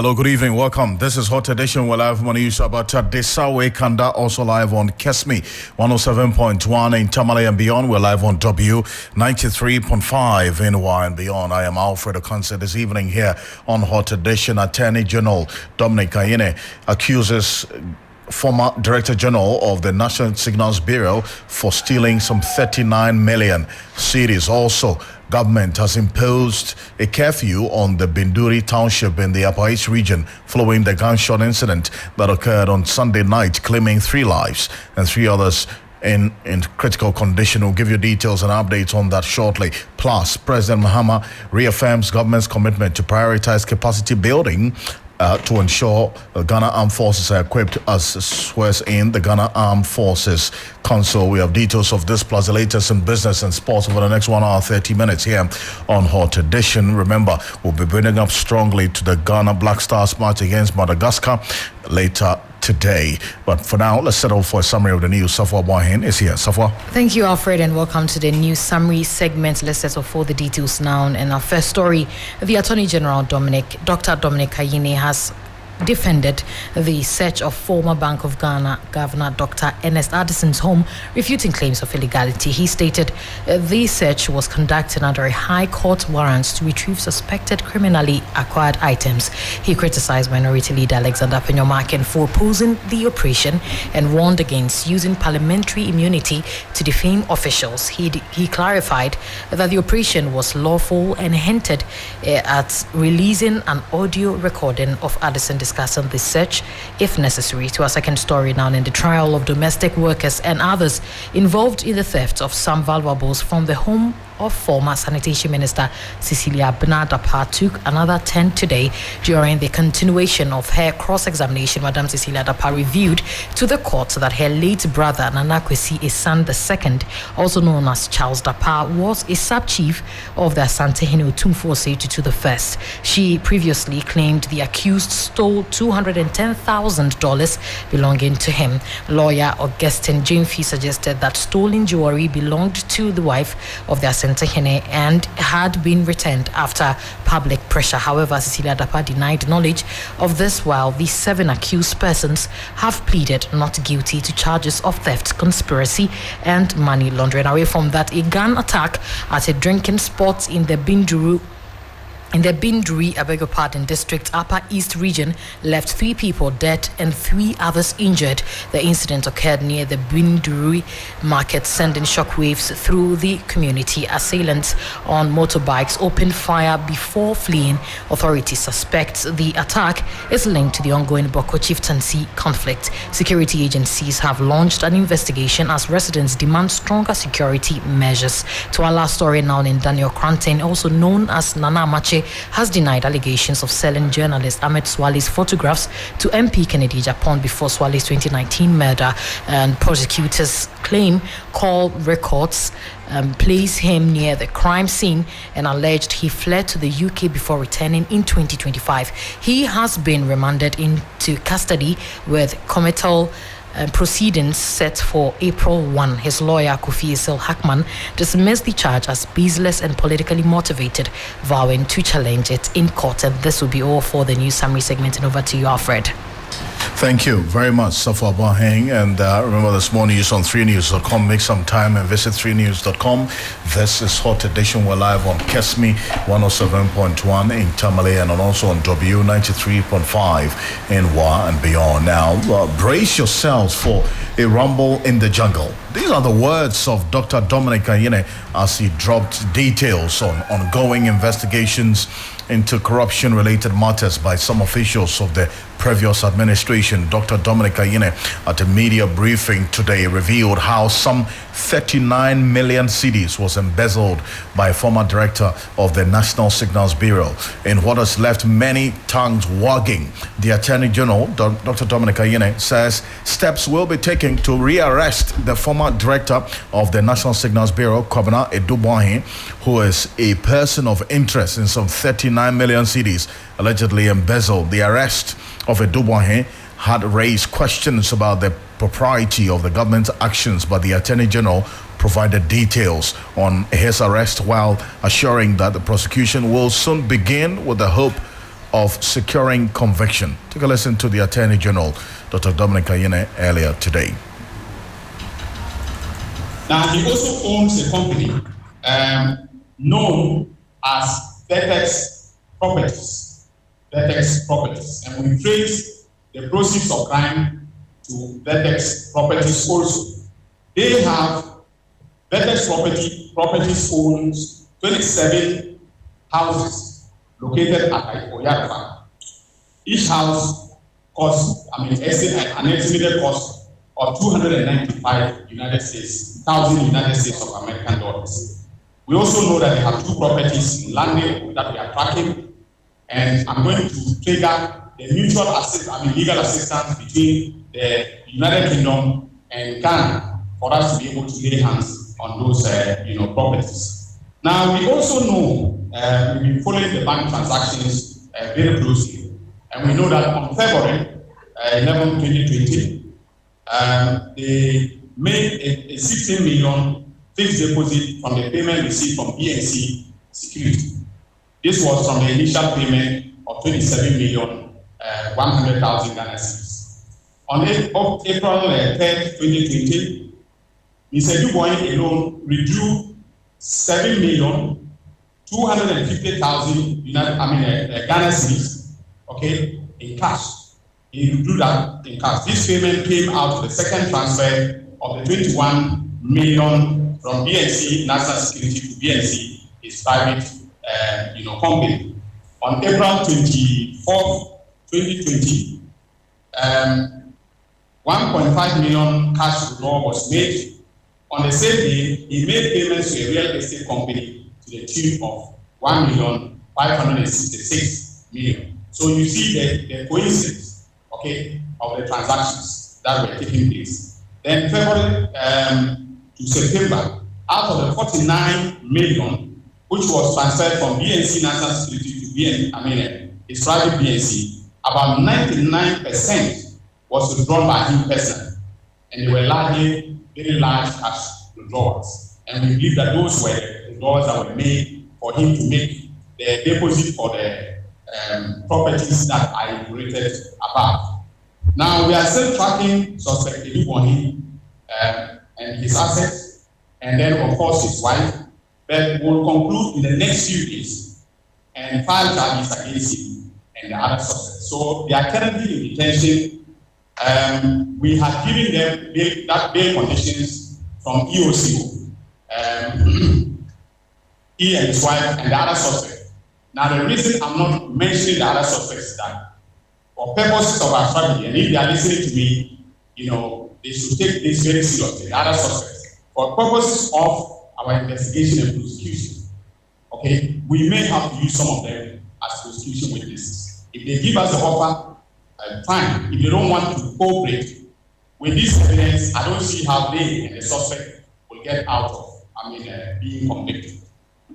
Hello, good evening. Welcome. This is Hot Edition. We're live on news about Desawe Kanda, also live on Kesmi 107.1 in Tamale and beyond. We're live on W 93.5 in Y and beyond. I am Alfred Ocansey. This evening here on Hot Edition, Attorney General Dominic Kayine accuses former Director General of the National Signals Bureau for stealing some 39 million cedis. Also, government has imposed a curfew on the Binduri township in the Upper East region following the gunshot incident that occurred on Sunday night, claiming 3 lives and 3 others in critical condition. We'll give you details and updates on that shortly. Plus, President Mahama reaffirms government's commitment to prioritize capacity building to ensure the Ghana Armed Forces are equipped as swears in the Ghana Armed Forces Council. We have details of this plus the latest in business and sports over the next 1 hour 30 minutes here on Hot Edition. Remember, we'll be building up strongly to the Ghana Black Stars match against Madagascar later today. But for now, let's settle for a summary of the news. Safwa Boahen is here. Safwa. Thank you, Alfred, and welcome to the news summary segment. Let's settle for the details now. And our first story, the Attorney General Dr. Dominic Kayine has defended the search of former Bank of Ghana Governor Dr. Ernest Addison's home, refuting claims of illegality. He stated the search was conducted under a high court warrant to retrieve suspected criminally acquired items. He criticized Minority Leader Alexander Penyoma for opposing the operation and warned against using parliamentary immunity to defame officials. He clarified that the operation was lawful and hinted at releasing an audio recording of Addison discussing the search if necessary. To our second story now, in the trial of domestic workers and others involved in the theft of some valuables from the home of former Sanitation Minister Cecilia Dapa took another 10 today. During the continuation of her cross-examination, Madam Cecilia Dapa revealed to the court that her late brother Nana Kwesi Esan II, also known as Charles Dapa, was a sub-chief of the Asante Hene Otumfuo Osei Tutu I. She previously claimed the accused stole $210,000 belonging to him. Lawyer Augustine Jamefi suggested that stolen jewelry belonged to the wife of the Asante Hene and had been returned after public pressure. However, Cecilia Dapa denied knowledge of this, while the 7 accused persons have pleaded not guilty to charges of theft, conspiracy, and money laundering. Away from that, a gun attack at a drinking spot in the Binduri, district, Upper East region, left 3 people dead and 3 others injured. The incident occurred near the Binduri market, sending shockwaves through the community. Assailants on motorbikes opened fire before fleeing. Authorities suspect the attack is linked to the ongoing Boko chieftaincy conflict. Security agencies have launched an investigation as residents demand stronger security measures. To our last story now, in Daniel Cranton, also known as Nana Amache, has denied allegations of selling journalist Ahmed Swale's photographs to MP Kennedy Japan before Swale's 2019 murder. And prosecutors claim call records place him near the crime scene and alleged he fled to the UK before returning in 2025. He has been remanded into custody with committal proceedings set for April 1. His lawyer, Kofi Hackman, dismissed the charge as baseless and politically motivated, vowing to challenge it in court. And this will be all for the news summary segment. And over to you, Alfred. Thank you very much, Safwa Boahen. And remember, this morning news on 3news.com. Make some time and visit 3news.com. This is Hot Edition. We're live on Kesmi 107.1 in Tamale and also on W 93.5 in Wa and beyond. Now, brace yourselves for a rumble in the jungle. These are the words of Dr. Dominic Kayine as he dropped details on ongoing investigations into corruption-related matters by some officials of the previous administration. Dr. Dominic Kayine, at a media briefing today, revealed how some 39 million cedis was embezzled by a former director of the National Signals Bureau. In what has left many tongues wagging, the Attorney General, Dr. Dominic Kayine, says steps will be taken to rearrest the former director of the National Signals Bureau, Kwabena Edubwahin, who is a person of interest in some 39 million cedis allegedly embezzled. The arrest of Edubwahin had raised questions about the propriety of the government's actions, but the Attorney General provided details on his arrest while assuring that the prosecution will soon begin with the hope of securing conviction. Take a listen to the Attorney General, Dr. Dominic Kayine, earlier today. Now, he also owns a company known as Vertex Properties. Vertex Properties. And we trace the proceeds of crime to Vertex Properties also. They have Vertex Properties owns 27 houses located at Oyarfa. Each house costs, an estimated cost of $295,000 United States of American dollars. We also know that they have 2 properties in London that we are tracking, and I'm going to trigger the mutual legal assistance between the United Kingdom and Ghana for us to be able to lay hands on those properties. Now, we also know we've been following the bank transactions very closely, and we know that on February 11, 2020, they made a 16 million fixed deposit from the payment received from BNC Security. This was from the initial payment of 27 million 100,000 Ghana cedis. On April 3rd, 2020, Mr. Dubois alone withdrew 7 million 250,000 Ghana cedis, okay, in cash. He withdrew that in cash. This payment came out of the second transfer of the 21 million from BNC National Security to BNC, his private company. On April 24th, 2020, 1.5 million cash withdrawal was made. On the same day, he made payments to a real estate company to the tune of 1,566,000. So you see the coincidence, okay, of the transactions that were taking place. Then February to September, out of the 49 million, which was transferred from BNC National Security to his private BNC, about 99% was withdrawn by him personally, and they were largely very large cash withdrawals. And we believe that those were withdrawals that were made for him to make the deposit for the properties that I enumerated above. Now we are still tracking suspect Eduboni and his assets, and then of course his wife, but we'll conclude in the next few days and file charges against him and the other suspects. So they are currently in detention. We have given them bail conditions from EOCO, he and his wife and the other suspect. Now the reason I'm not mentioning the other suspects is that for purposes of our strategy, and if they are listening to me, they should take this very seriously, the other suspects. For purposes of our investigation and prosecution, okay, we may have to use some of them as prosecution witnesses. If they give us the offer, fine. If they don't want to cooperate with this evidence, I don't see how they and the suspect will get out of, being convicted.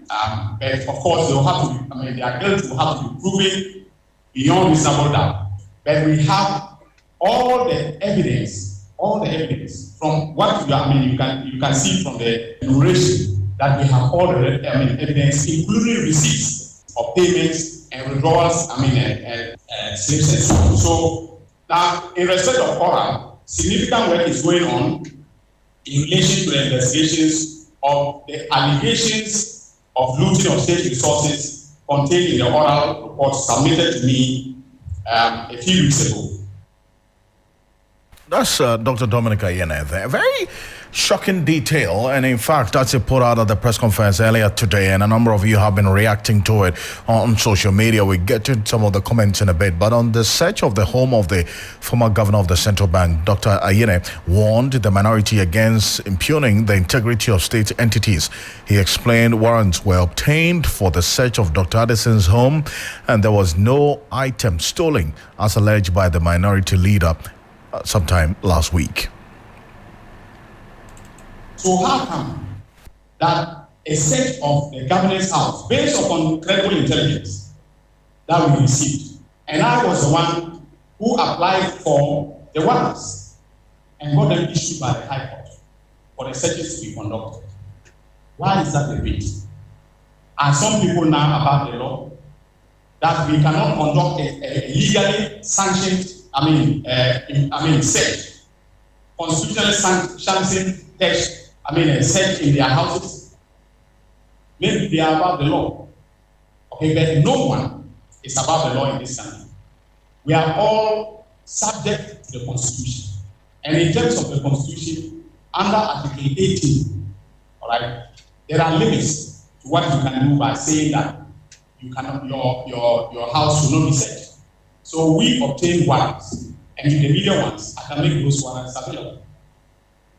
But of course, they will have to, their guilt will have to be proven beyond reasonable doubt. But we have all the evidence from what you can see from the enumeration that we have all the evidence, including receipts of payments and withdrawals, slips and so on. So now, in respect of oral, significant work is going on in relation to the investigations of the allegations of looting of state resources contained in the oral report submitted to me a few weeks ago. That's Dr. Dominic Kayine there. Very shocking detail, and in fact, that's it put out at the press conference earlier today, and a number of you have been reacting to it on social media. We get to some of the comments in a bit, but on the search of the home of the former governor of the central bank, Dr. Kayine warned the minority against impugning the integrity of state entities. He explained warrants were obtained for the search of Dr. Addison's home, and there was no item stolen, as alleged by the minority leader sometime last week. So how come that a search of the governor's house, based upon credible intelligence that we received, and I was the one who applied for the warrants and got them issued by the High Court for the searches to be conducted? Why is that the case? Are some people now above the law? that we cannot conduct a legally sanctioned, search, constitutionally sanctioned search in their houses. Maybe they are above the law. Okay, but no one is above the law in this country. We are all subject to the Constitution. And in terms of the Constitution, under Article 18, all right, there are limits to what you can do by saying that you cannot, your house will not be searched. So we obtain warrants, and if the media wants, I can make those warrants available.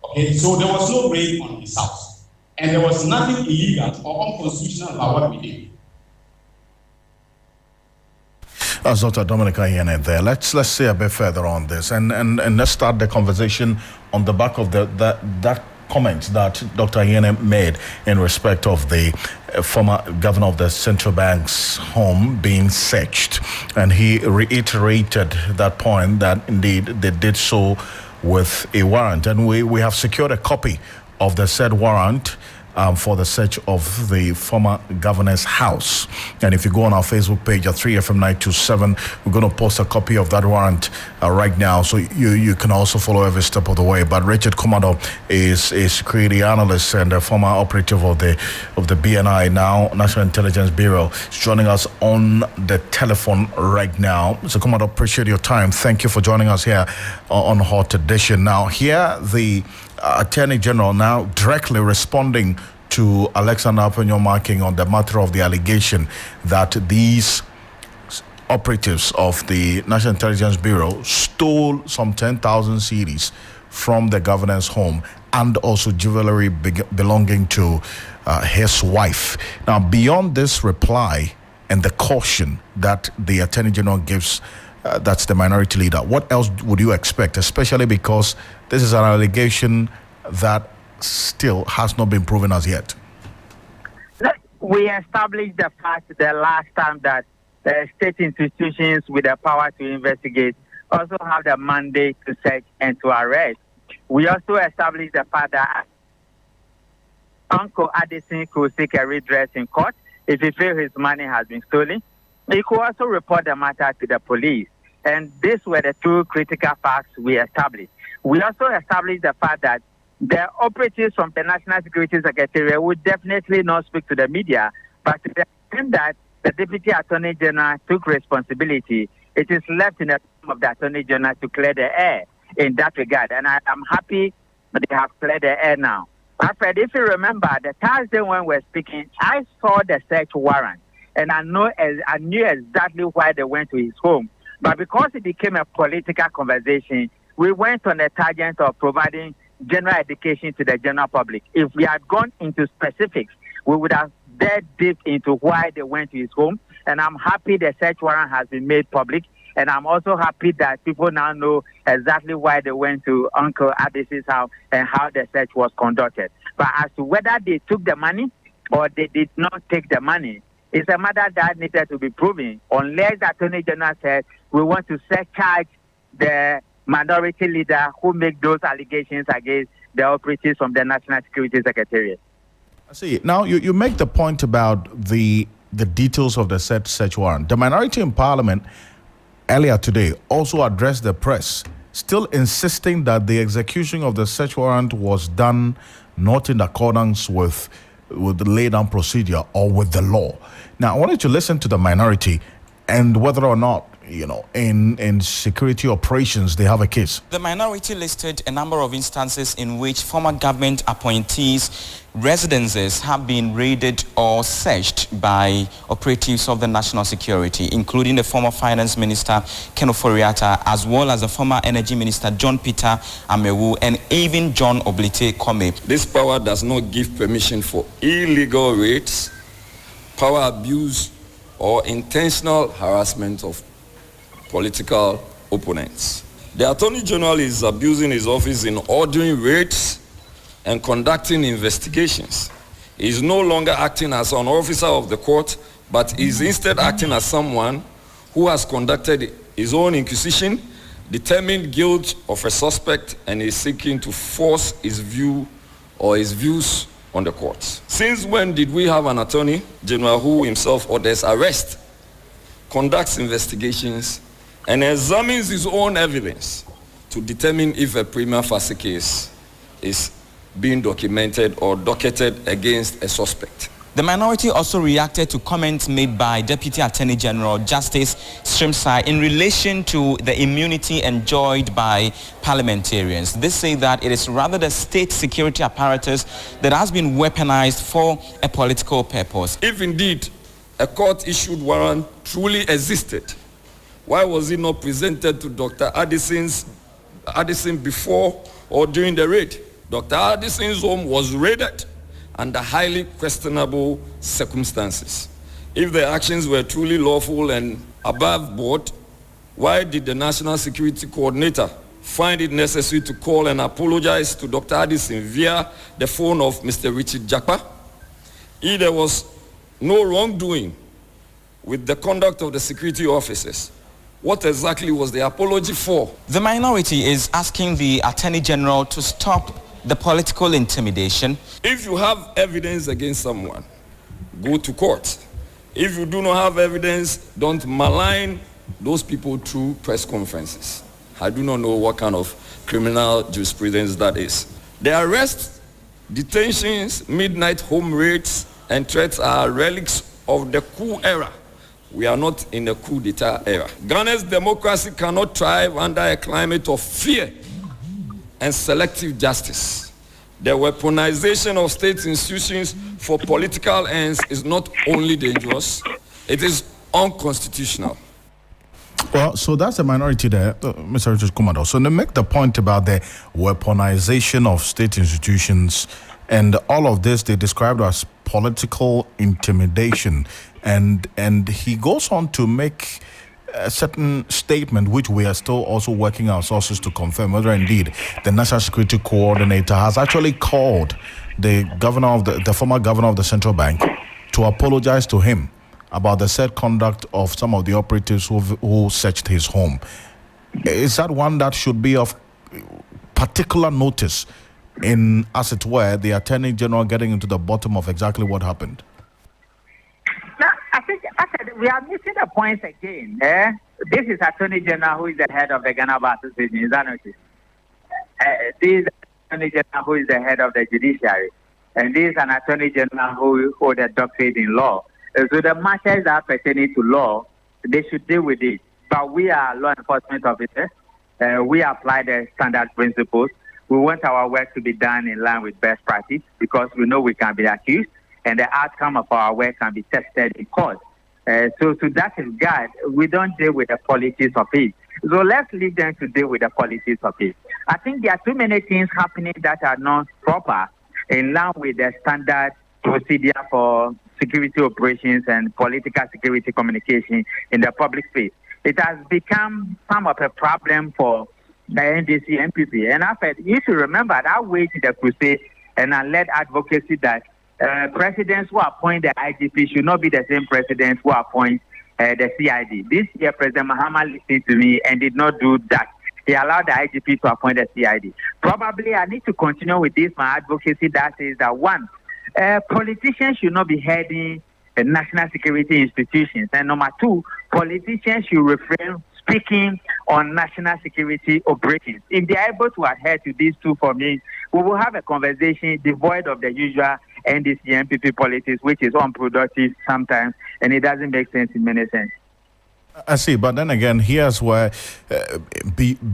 Okay, so there was no raid on his house, and there was nothing illegal or unconstitutional about what we did. That's Dr. Dominic Ayene there. Let's say a bit further on this, and let's start the conversation on the back of that comment that Dr. Ayene made in respect of the former governor of the central bank's home being searched, and he reiterated that point that indeed they did so with a warrant, and we have secured a copy of the said warrant for the search of the former governor's house. And if you go on our Facebook page at 3FM927, we're going to post a copy of that warrant right now, so you can also follow every step of the way. But Richard Komado is a security analyst and a former operative of the BNI, now National Intelligence Bureau. He's joining us on the telephone right now. So Komado, appreciate your time. Thank you for joining us here on Hot Edition. Now, here the Attorney General now directly responding to Alexander Apenyo-Marking on the matter of the allegation that these operatives of the National Intelligence Bureau stole some 10,000 cedis from the governor's home and also jewelry belonging to his wife. Now, beyond this reply and the caution that the Attorney General gives, that's the minority leader, what else would you expect, especially because this is an allegation that still has not been proven as yet? We established the fact the last time that state institutions with the power to investigate also have the mandate to search and to arrest. We also established the fact that Uncle Addison could seek a redress in court if he feels his money has been stolen. He could also report the matter to the police. And these were the two critical facts we established. We also established the fact that the operatives from the National Security Secretariat would definitely not speak to the media, but to the extent that the Deputy Attorney General took responsibility, it is left in the hands of the Attorney General to clear the air in that regard. And I am happy that they have cleared the air now. Alfred, if you remember, the Thursday when we were speaking, I saw the search warrant, and I knew exactly why they went to his home. But because it became a political conversation, we went on a tangent of providing general education to the general public. If we had gone into specifics, we would have delved deep into why they went to his home. And I'm happy the search warrant has been made public. And I'm also happy that people now know exactly why they went to Uncle Addison's house and how the search was conducted. But as to whether they took the money or they did not take the money, it's a matter that needed to be proven, unless the Attorney General said we want to charge the minority leader who make those allegations against the operatives from the National Security Secretariat. I see. Now, you make the point about the details of the search warrant. The minority in Parliament earlier today also addressed the press, still insisting that the execution of the search warrant was done not in accordance with the laid down procedure or with the law. Now, I wanted to listen to the minority and whether or not, in security operations, they have a case. The minority listed a number of instances in which former government appointees' residences have been raided or searched by operatives of the national security, including the former finance minister, Ken Ofori-Atta, as well as the former energy minister, John Peter Amewu, and even John Oblite Kome. This power does not give permission for illegal raids, power abuse, or intentional harassment of political opponents. The Attorney General is abusing his office in ordering raids and conducting investigations. He is no longer acting as an officer of the court, but is instead acting as someone who has conducted his own inquisition, determined guilt of a suspect, and is seeking to force his view or his views on the courts. Since when did we have an Attorney General who himself orders arrest, conducts investigations, and examines his own evidence to determine if a prima facie case is being documented or docketed against a suspect. The minority also reacted to comments made by Deputy Attorney General Justice Shrimsai in relation to the immunity enjoyed by parliamentarians. They say that it is rather the state security apparatus that has been weaponized for a political purpose. If indeed a court-issued warrant truly existed, why was it not presented to Dr. Addison before or during the raid? Dr. Addison's home was raided under highly questionable circumstances. If the actions were truly lawful and above board, why did the National Security Coordinator find it necessary to call and apologize to Dr. Addison via the phone of Mr. Richard Jakpa? If there was no wrongdoing with the conduct of the security officers, what exactly was the apology for? The minority is asking the Attorney General to stop the political intimidation. If you have evidence against someone, go to court. If you do not have evidence, don't malign those people through press conferences. I do not know what kind of criminal jurisprudence that is. The arrests, detentions, midnight home raids, and threats are relics of the coup era. We are not in the coup d'etat era. Ghana's democracy cannot thrive under a climate of fear and selective justice. The weaponization of state institutions for political ends is not only dangerous, it is unconstitutional. Well, so that's the minority there, Mr. Richard Kumado. So they make the point about the weaponization of state institutions, and all of this they described as political intimidation. And he goes on to make a certain statement, which we are still also working our sources to confirm whether indeed the National Security Coordinator has actually called the governor of the former governor of the central bank to apologize to him about the said conduct of some of the operatives who searched his home. Is that one that should be of particular notice in, as it were, the Attorney General getting into the bottom of exactly what happened? We are missing the points again. This is Attorney General who is the head of the Ghana Bar Association. Is that not it? This is Attorney General who is the head of the judiciary. And this is an Attorney General who holds a doctorate in law. So the matters that are pertaining to law, they should deal with it. But we are law enforcement officers. We apply the standard principles. We want our work to be done in line with best practice because we know we can be accused and the outcome of our work can be tested in court. So to that regard, we don't deal with the politics of it. So let's leave them to deal with the politics of it. I think there are too many things happening that are not proper in line with the standard procedure for security operations and political security communication in the public space. It has become some of a problem for the NDC MPP. And after, you should remember that way to the crusade and I led advocacy that presidents who appoint the IGP should not be the same presidents who appoint the CID. This year, President Mahama listened to me and did not do that. He allowed the IGP to appoint the CID. Probably I need to continue with this, my advocacy that says that one, politicians should not be heading national security institutions. And number two, politicians should refrain speaking on national security operations. If they are able to adhere to these two for me, we will have a conversation devoid of the usual NDC MPP politics, which is unproductive sometimes, and it doesn't make sense in many sense. I see, but then again, here's where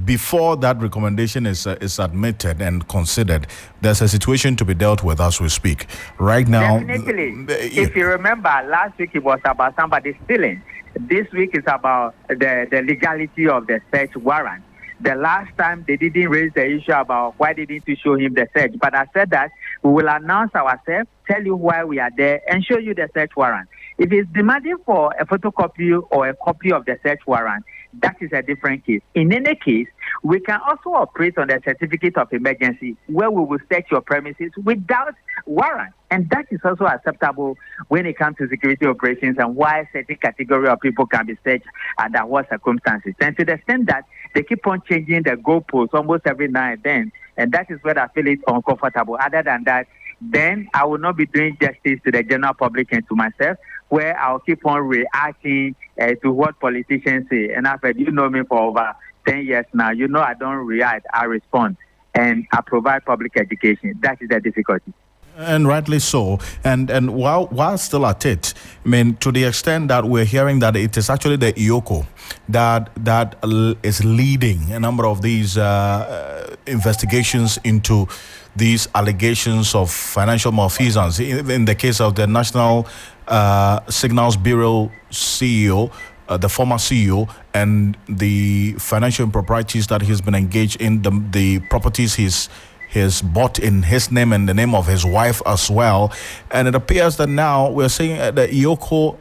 before that recommendation is admitted and considered, there's a situation to be dealt with as we speak. Right now, definitely. If you remember, last week it was about somebody stealing. This week is about the legality of the search warrant. The last time they didn't raise the issue about why they didn't show him the search, but I said that we will announce ourselves, tell you why we are there, and show you the search warrant. If it's demanding for a photocopy or a copy of the search warrant, that is a different case. In any case, we can also operate on the certificate of emergency where we will search your premises without warrant. And that is also acceptable when it comes to security operations and why certain category of people can be searched under what circumstances. And to the extent that they keep on changing the goalposts almost every now and then, and that is where I feel it's uncomfortable. Other than that, then I will not be doing justice to the general public and to myself where I'll keep on reacting to what politicians say. And Alfred, you know me for over 10 years now. You know I don't react, I respond, and I provide public education. That is the difficulty. And rightly so. And while still at it, I mean, to the extent that we're hearing that it is actually the IOCO that is leading a number of these investigations into these allegations of financial malfeasance. In the case of the National Signals Bureau CEO, the former CEO, and the financial improprieties that he's been engaged in, the properties he's bought in his name and the name of his wife as well. And it appears that now we're seeing the IOCO,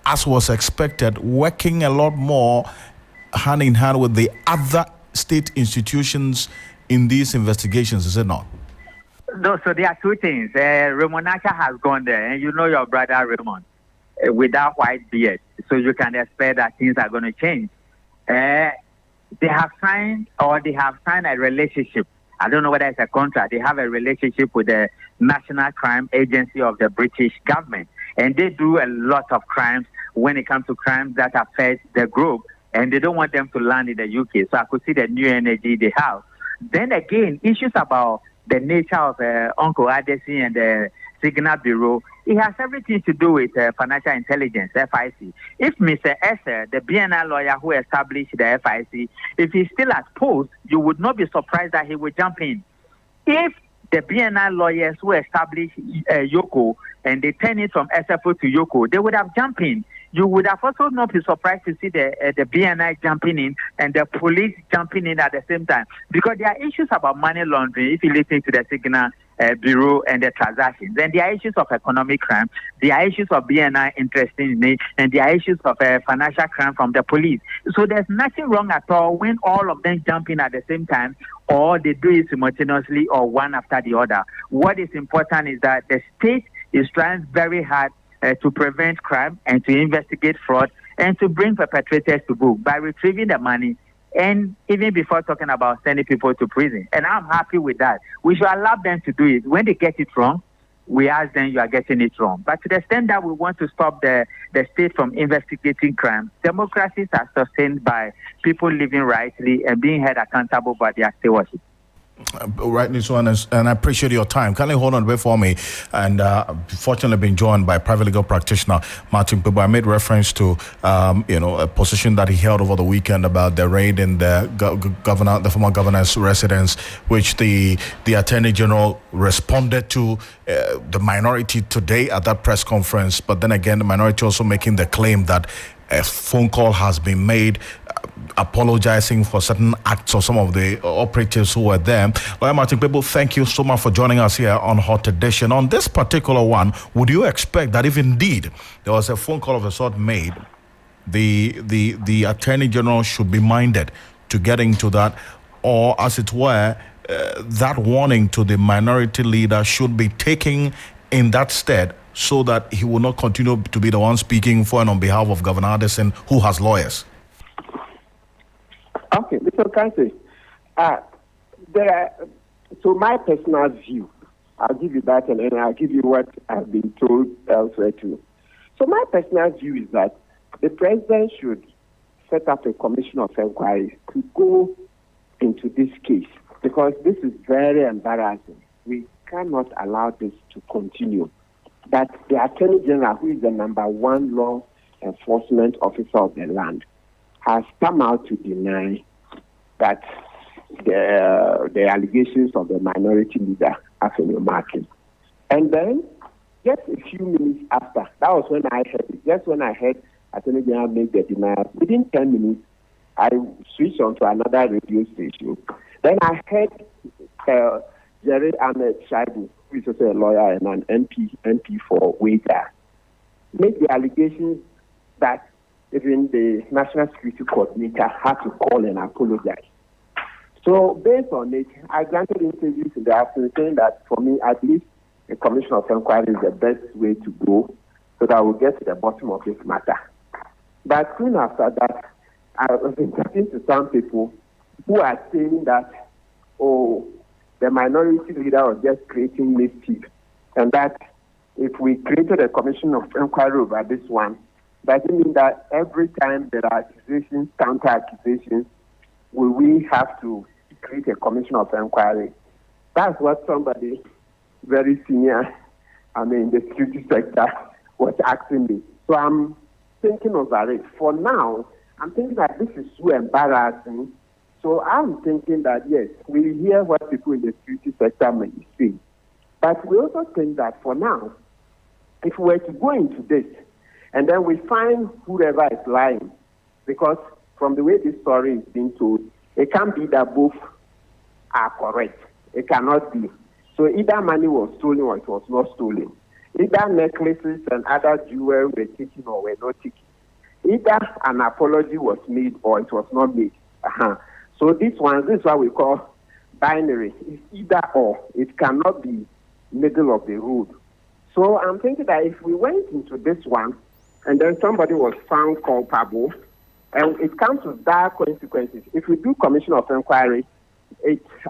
as was expected, working a lot more hand in hand with the other state institutions in these investigations, is it not? No, so there are two things. Raymond Nacha has gone there, and you know your brother Raymond, with that white beard. So you can expect that things are going to change. They have signed a relationship. I don't know whether it's a contract. They have a relationship with the National Crime Agency of the British government. And they do a lot of crimes when it comes to crimes that affect the group. And they don't want them to land in the UK. So I could see the new energy they have. Then again, issues about the nature of Uncle Adesi and the Signal Bureau, it has everything to do with financial intelligence, FIC. If Mr. Esser, the BNI lawyer who established the FIC, if he's still at post, you would not be surprised that he would jump in. If the BNI lawyers who established Yoko and they turn it from SFO to Yoko, they would have jumped in. You would have also not be surprised to see the BNI jumping in and the police jumping in at the same time, because there are issues about money laundering. If you listen to the Signal Bureau and the transactions, then there are issues of economic crime, there are issues of BNI interested in it, and there are issues of financial crime from the police. So there's nothing wrong at all when all of them jump in at the same time, or they do it simultaneously or one after the other. What is important is that the state is trying very hard to prevent crime and to investigate fraud and to bring perpetrators to book by retrieving the money, and even before talking about sending people to prison. And I'm happy with that. We should allow them to do it. When they get it wrong, we ask them, you are getting it wrong. But to the extent that we want to stop the state from investigating crime, democracies are sustained by people living rightly and being held accountable by their stewardship. Rightly so, and I appreciate your time. Kindly hold on a bit for me. And fortunately, been joined by private legal practitioner Martin Kpebu. I made reference to a position that he held over the weekend about the raid in the former governor's residence, which the Attorney General responded to the minority today at that press conference. But then again, the minority also making the claim that a phone call has been made apologizing for certain acts of some of the operatives who were there. Lawyer Martin Kpebu, thank you so much for joining us here on Hot Edition. On this particular one, would you expect that if indeed there was a phone call of a sort made, the Attorney General should be minded to get into that, or as it were, that warning to the minority leader should be taken in that stead, so that he will not continue to be the one speaking for and on behalf of Governor Addison, who has lawyers? Okay, Mr. Ocansey, so my personal view, I'll give you that, and then I'll give you what I've been told elsewhere too. So my personal view is that the president should set up a commission of inquiry to go into this case, because this is very embarrassing. We cannot allow this to continue. That the Attorney General, who is the #1 law enforcement officer of the land, has come out to deny that the allegations of the minority leader are marking. And then, just a few minutes after, that was when I heard it, just when I heard Attorney General make the denial, within 10 minutes, I switched on to another radio station. Then I heard Jerry Ahmed Shaibu, who is also a lawyer and an MP for Waiter, make the allegations that even the National Security Coordinator had to call and apologize. So based on it, I granted interviews in the afternoon saying that for me, at least a commission of inquiry is the best way to go, so that we'll get to the bottom of this matter. But soon after that, I was talking to some people who are saying that, the minority leader was just creating mischief, and that if we created a commission of inquiry over this one, doesn't mean that every time there are accusations, counter-accusations, will we have to create a commission of inquiry? That's what somebody very senior, in the security sector was asking me. So I'm thinking over it. For now, I'm thinking that this is so embarrassing. So I'm thinking that, yes, we hear what people in the security sector may say. But we also think that for now, if we were to go into this, and then we find whoever is lying, because from the way this story is being told, it can't be that both are correct. It cannot be. So either money was stolen or it was not stolen. Either necklaces and other jewelry were taken or were not taken. Either an apology was made or it was not made. So this is what we call binary. It's either or. It cannot be middle of the road. So I'm thinking that if we went into this one and then somebody was found culpable, and it comes with dire consequences. If we do commission of inquiry,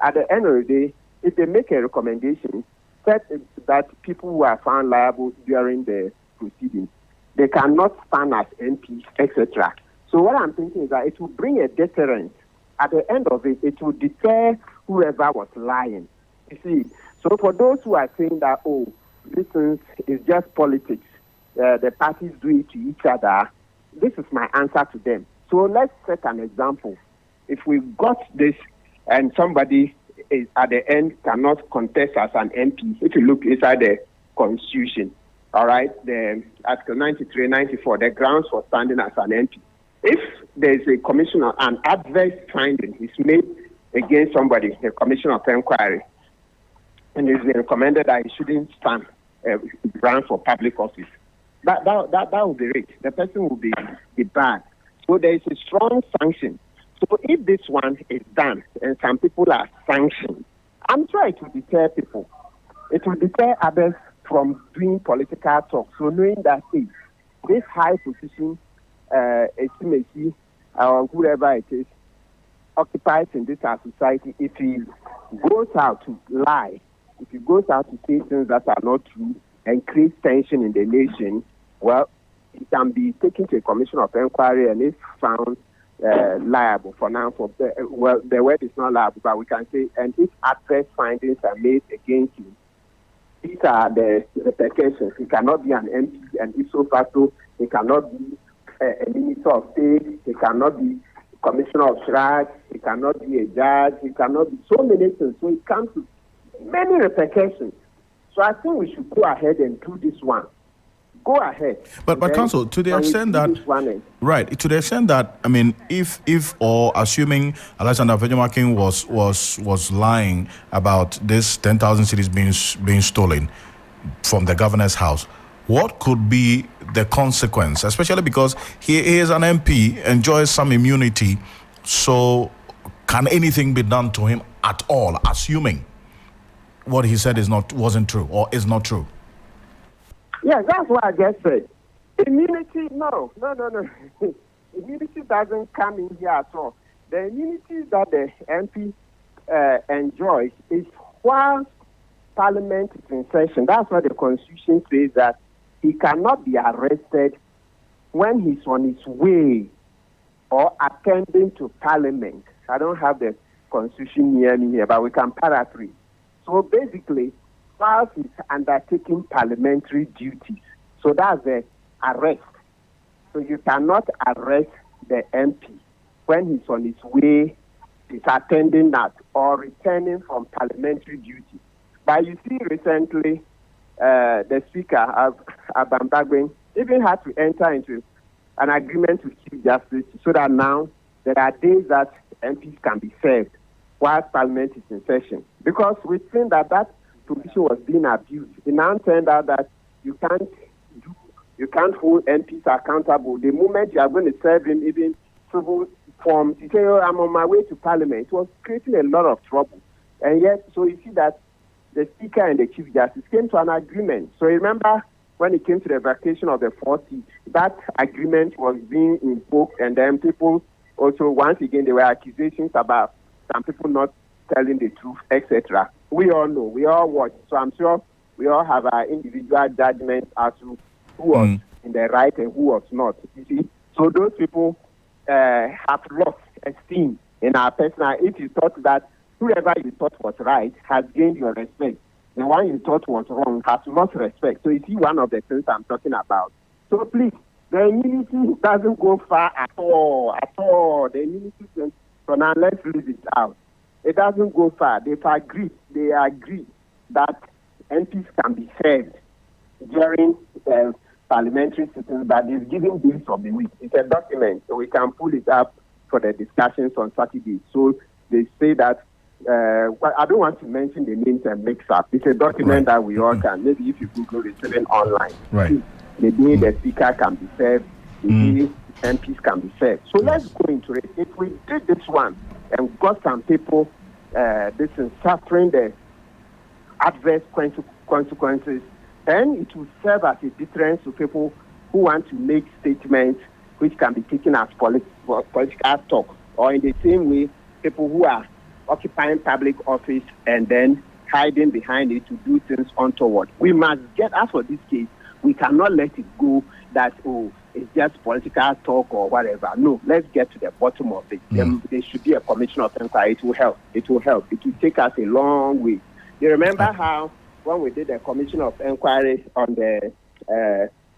at the end of the day, if they make a recommendation that people who are found liable during the proceedings, they cannot stand as MPs, etc. So what I'm thinking is that it will bring a deterrent. At the end of it, it will deter whoever was lying. You see, so for those who are saying that, oh, this is just politics, the parties do it to each other, this is my answer to them. So let's set an example. If we got this and somebody is at the end cannot contest as an MP, if you look inside the Constitution, all right, the Article 93, 94, the grounds for standing as an MP. If there is a commission, an adverse finding is made against somebody, a commission of inquiry, and it's been recommended that he shouldn't stand run for public office, that will be it. The person will be banned. So there is a strong sanction. So if this one is done and some people are sanctioned, I'm sure it will deter people. It will deter others from doing political talk. So knowing that this high position, estimacy, or whoever it is, occupies in this our society, if he goes out to lie, if he goes out to say things that are not true and create tension in the nation, well, he can be taken to a commission of inquiry and if found liable for now. The word is not liable, but we can say, and if adverse findings are made against him, these are the repercussions. He cannot be an MP, and if so facto, he cannot be a minister of state, he cannot be commissioner of shrine, he cannot be a judge, he cannot be so many things. So it comes to many repercussions. So I think we should go ahead and do this one. Go ahead. But Counsel, to the extent that, right, to the extent that, I mean, if or assuming Alexander Vejomakin was lying about this 10,000 cedis being stolen from the governor's house, what could be the consequence? Especially because he is an MP, enjoys some immunity, so can anything be done to him at all, assuming what he said wasn't true or is not true? Yes, that's what I just said. Immunity, no. Immunity doesn't come in here at all. The immunity that the MP enjoys is while Parliament is in session. That's what the Constitution says, that he cannot be arrested when he's on his way or attending to Parliament. I don't have the Constitution near me here, but we can paraphrase. So basically, while he's undertaking parliamentary duties, so that's the arrest. So you cannot arrest the MP when he's on his way, he's attending that, or returning from parliamentary duty. But you see, recently, the Speaker, Abambagwen, even had to enter into an agreement with Chief Justice so that now there are days that MPs can be served while Parliament is in session. Because we've seen that provision was being abused. It now turned out that you can't hold MPs accountable. The moment you are going to serve him even civil forms, you say, oh, I'm on my way to Parliament. It was creating a lot of trouble. And yet, so you see that the Speaker and the Chief Justice came to an agreement. So remember when it came to the vacation of the 40, that agreement was being invoked, and then people also, once again, there were accusations about some people not telling the truth, etc. We all know, we all watch. So I'm sure We all have our individual judgments as to who was in the right and who was not. You see, so those people have lost esteem in our personal. If you thought that whoever you thought was right has gained your respect, the one you thought was wrong has lost respect. So you see one of the things I'm talking about. So please, the immunity doesn't go far at all. The immunity thing, so now let's leave it out. It doesn't go far. They agree that MPs can be served during parliamentary sittings, but it's given days of the week. It's a document, so we can pull it up for the discussions on Saturday. So they say that, well, I don't want to mention the names and mix up. It's a document that we all can, maybe if you Google it, even online. Right. The day the speaker can be served, the day MPs can be served. So let's go into it. If we did this one and got some people this is suffering the adverse consequences, then it will serve as a deterrent to people who want to make statements which can be taken as political talk, or in the same way, people who are occupying public office and then hiding behind it to do things untoward. We must get, as for this case, we cannot let it go that, oh, it's just political talk or whatever. No, let's get to the bottom of it. There should be a commission of inquiry. It will help. It will take us a long way. You remember how when we did a commission of inquiry on the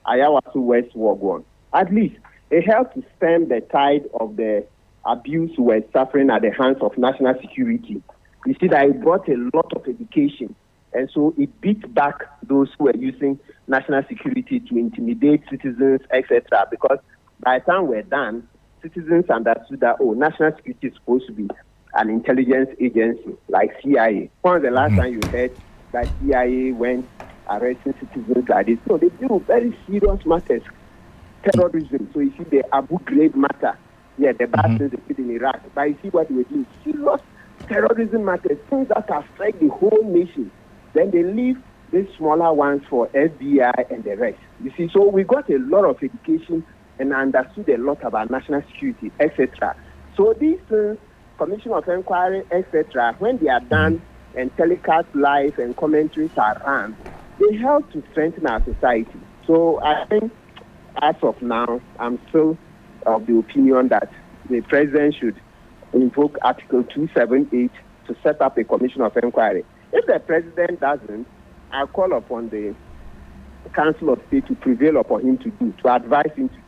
Ayawasu West Wagon, at least it helped to stem the tide of the abuse we were suffering at the hands of national security. You see that it brought a lot of education, and so it beat back those who were using national security to intimidate citizens, etc. Because by the time we're done, citizens understood that, oh, national security is supposed to be an intelligence agency like CIA. When was the last time you heard that CIA went arresting citizens like this? No, they do very serious matters, terrorism. So you see the Abu Ghraib matter, the bad things they did in Iraq. But you see what they do, serious terrorism matters, things that affect the whole nation. Then they leave these smaller ones for FBI and the rest. You see, so we got a lot of education and understood a lot about national security, etc. So these things, commission of inquiry, etc., when they are done and telecast live and commentaries are run, they help to strengthen our society. So I think as of now, I'm still of the opinion that the president should invoke Article 278 to set up a commission of inquiry. If the president doesn't, I'll call upon the Council of State to prevail upon him to advise him to do.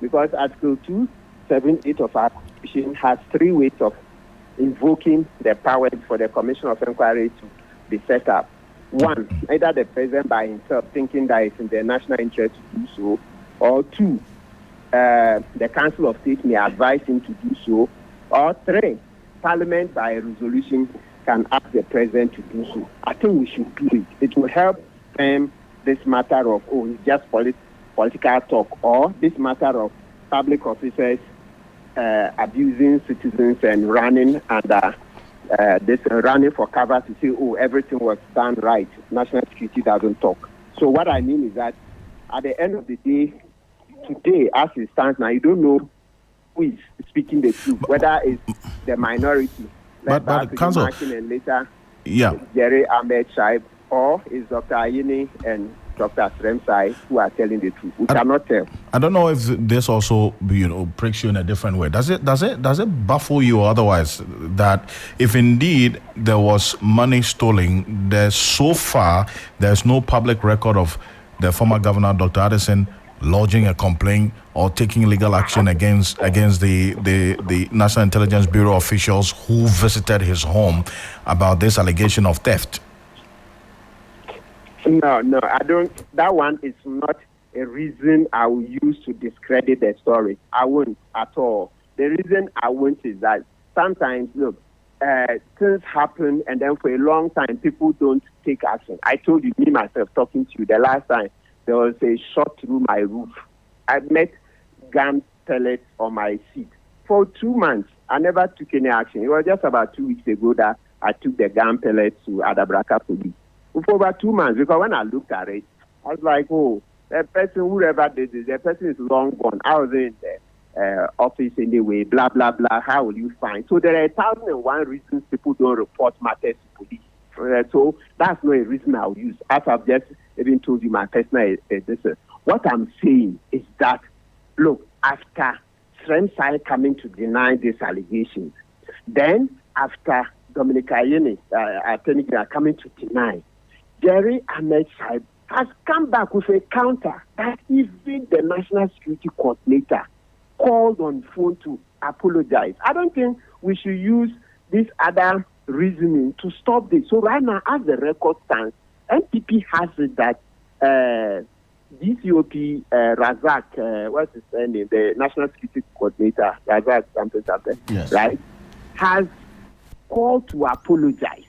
Because Article 278 of our Constitution has three ways of invoking the powers for the commission of inquiry to be set up. One, either the president by himself thinking that it's in the national interest to do so, or two, the Council of State may advise him to do so, or three, Parliament by a resolution can ask the president to do so. I think we should do it. It will help this matter of, oh, it's just political talk, or this matter of public officers abusing citizens and running under running for cover to say, oh, everything was done right. National security doesn't talk. So what I mean is that at the end of the day, today, as it stands now, you don't know who is speaking the truth, whether it's the minority, but Council, and later yeah, Jerry Ahmed Shaib, or is Dr. Ayini and Dr. Sremsai who are telling the truth. We cannot tell. I don't know if this also, pricks you in a different way. Does it baffle you otherwise that if indeed there was money stolen, so far there's no public record of the former governor, Dr. Addison, lodging a complaint or taking legal action against the National Intelligence Bureau officials who visited his home about this allegation of theft? No, I don't. That one is not a reason I will use to discredit the story. I won't at all. The reason I won't is that sometimes, look, things happen and then for a long time people don't take action. I told you, me myself, talking to you the last time, there was a shot through my roof. I met gun pellets on my seat. For 2 months, I never took any action. It was just about 2 weeks ago that I took the gun pellets to Adabraka police. For about 2 months, because when I looked at it, I was like, oh, the person, whoever did this, the person is long gone. I was in the office anyway, blah, blah, blah. How will you find? So there are 1,001 reasons people don't report matters to police. So that's not a reason I'll use. As I've just even told you, my personal what I'm saying is that, look, after Sremsai coming to deny these allegations, then after Dominic Ayine, Attorney General, coming to deny, Jerry Ahmed Saib has come back with a counter that even the National Security Coordinator called on phone to apologize. I don't think we should use this other reasoning to stop this. So right now, as the record stands, NPP has it that DCOP Razak, what's his name, the National Security Coordinator, Razak something, yes, right, has called to apologize.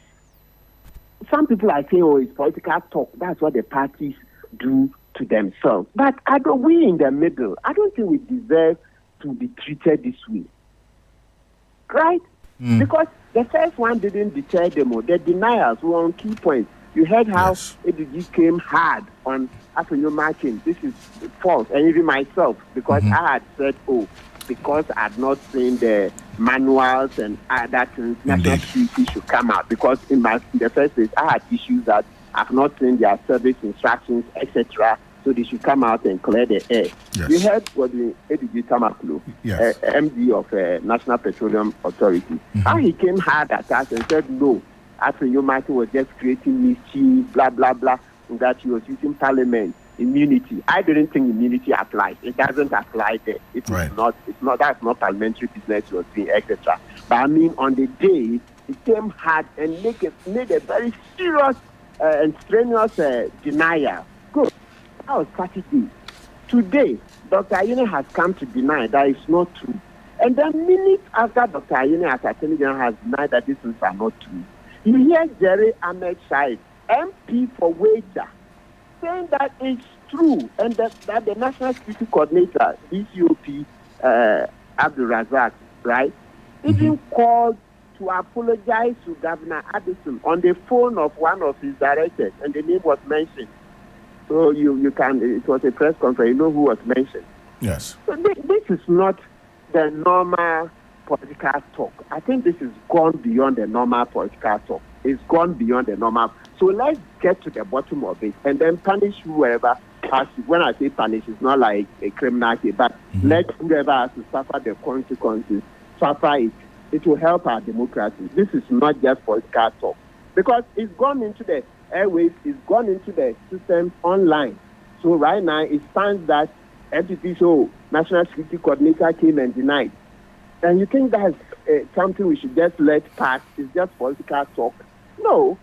Some people are saying, oh, it's political talk. That's what the parties do to themselves. But we in the middle, I don't think we deserve to be treated this way. Right? Because the first one didn't deter them. The denials were on key points. You heard how ADG came hard on Afenyo Martin. This is false. And even myself, because I had said, oh, because I had not seen the manuals and other things, national security should come out. Because in the first place, I had issues that I've not seen their service instructions, etc. So they should come out and clear the air. Yes. You heard what the ADG Tamakulu, MD of National Petroleum Authority, how he came hard at us and said, no, Afenyo Martin was just creating mischief, blah, blah, blah, and that he was using parliament. Immunity. I didn't think immunity applies. It doesn't apply there. It's not. That's not parliamentary business was doing, etc. But I mean, on the day, it came hard and made a very serious and strenuous denial. Good. That was Saturday. Today, Dr. Ayine has come to deny that it's not true. And then minutes after Dr. Ayine as Attorney General has denied that these things are not true, you hear Jerry Ahmed Saib, MP for Wager, saying that it's true and that the National Security Coordinator, DCOP Abdul Razak, right, even called to apologize to Governor Addison on the phone of one of his directors, and the name was mentioned. So you can, it was a press conference, you know who was mentioned. Yes. So this is not the normal political talk. I think this has gone beyond the normal political talk. It's gone beyond the normal. So let's get to the bottom of it and then punish whoever has to. When I say punish, it's not like a criminal case, but let whoever has to suffer the consequences, suffer it. It will help our democracy. This is not just political talk. Because it's gone into the airwaves, it's gone into the system online. So right now, it stands that NPP show National Security Coordinator came and denied. And you think that's something we should just let pass? It's just political talk? No.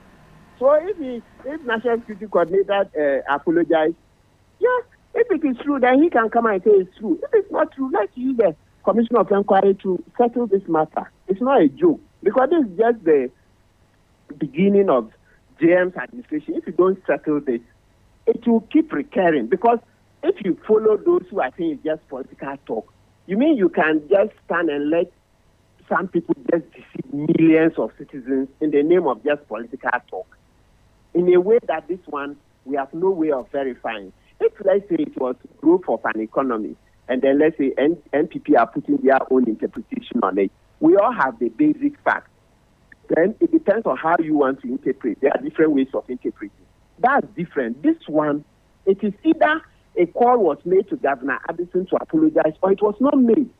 So if National Security Coordinator apologized, if it is true, then he can come and say it's true. If it's not true, let's use the Commission of Inquiry to settle this matter. It's not a joke, because this is just the beginning of JM's administration. If you don't settle this, it will keep recurring. Because if you follow those who are saying it's just political talk, you mean you can just stand and let some people just deceive millions of citizens in the name of just political talk? In a way that this one, we have no way of verifying. If, let's say, it was growth of an economy, and then let's say NPP are putting their own interpretation on it, we all have the basic facts. Then it depends on how you want to interpret. There are different ways of interpreting. That's different. This one, it is either a call was made to Governor Addison to apologize, or it was not made.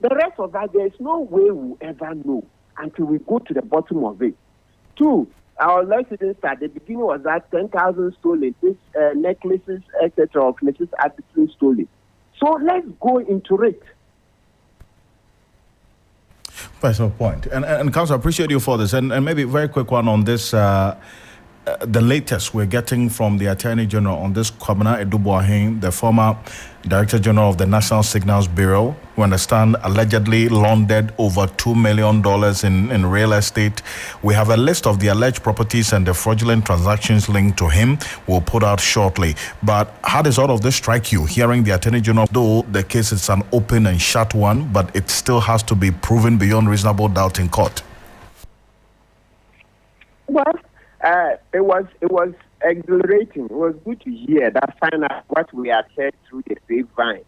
The rest of that, there is no way we'll ever know until we go to the bottom of it. Two, our license at the beginning was that 10,000 stolen, this necklaces, etc. of Mrs. Addison stolen. So let's go into it. Personal point. And Council, I appreciate you for this. And maybe a very quick one on this. The latest we're getting from the Attorney General on this Kwabena Edubuahin, the former Director General of the National Signals Bureau, who understand allegedly laundered over $2 million in real estate. We have a list of the alleged properties and the fraudulent transactions linked to him. We'll put out shortly. But how does all of this strike you, hearing the Attorney General, though the case is an open and shut one, but it still has to be proven beyond reasonable doubt in court? Well, it was exhilarating. It was good to hear that find out what we had heard through the grapevine.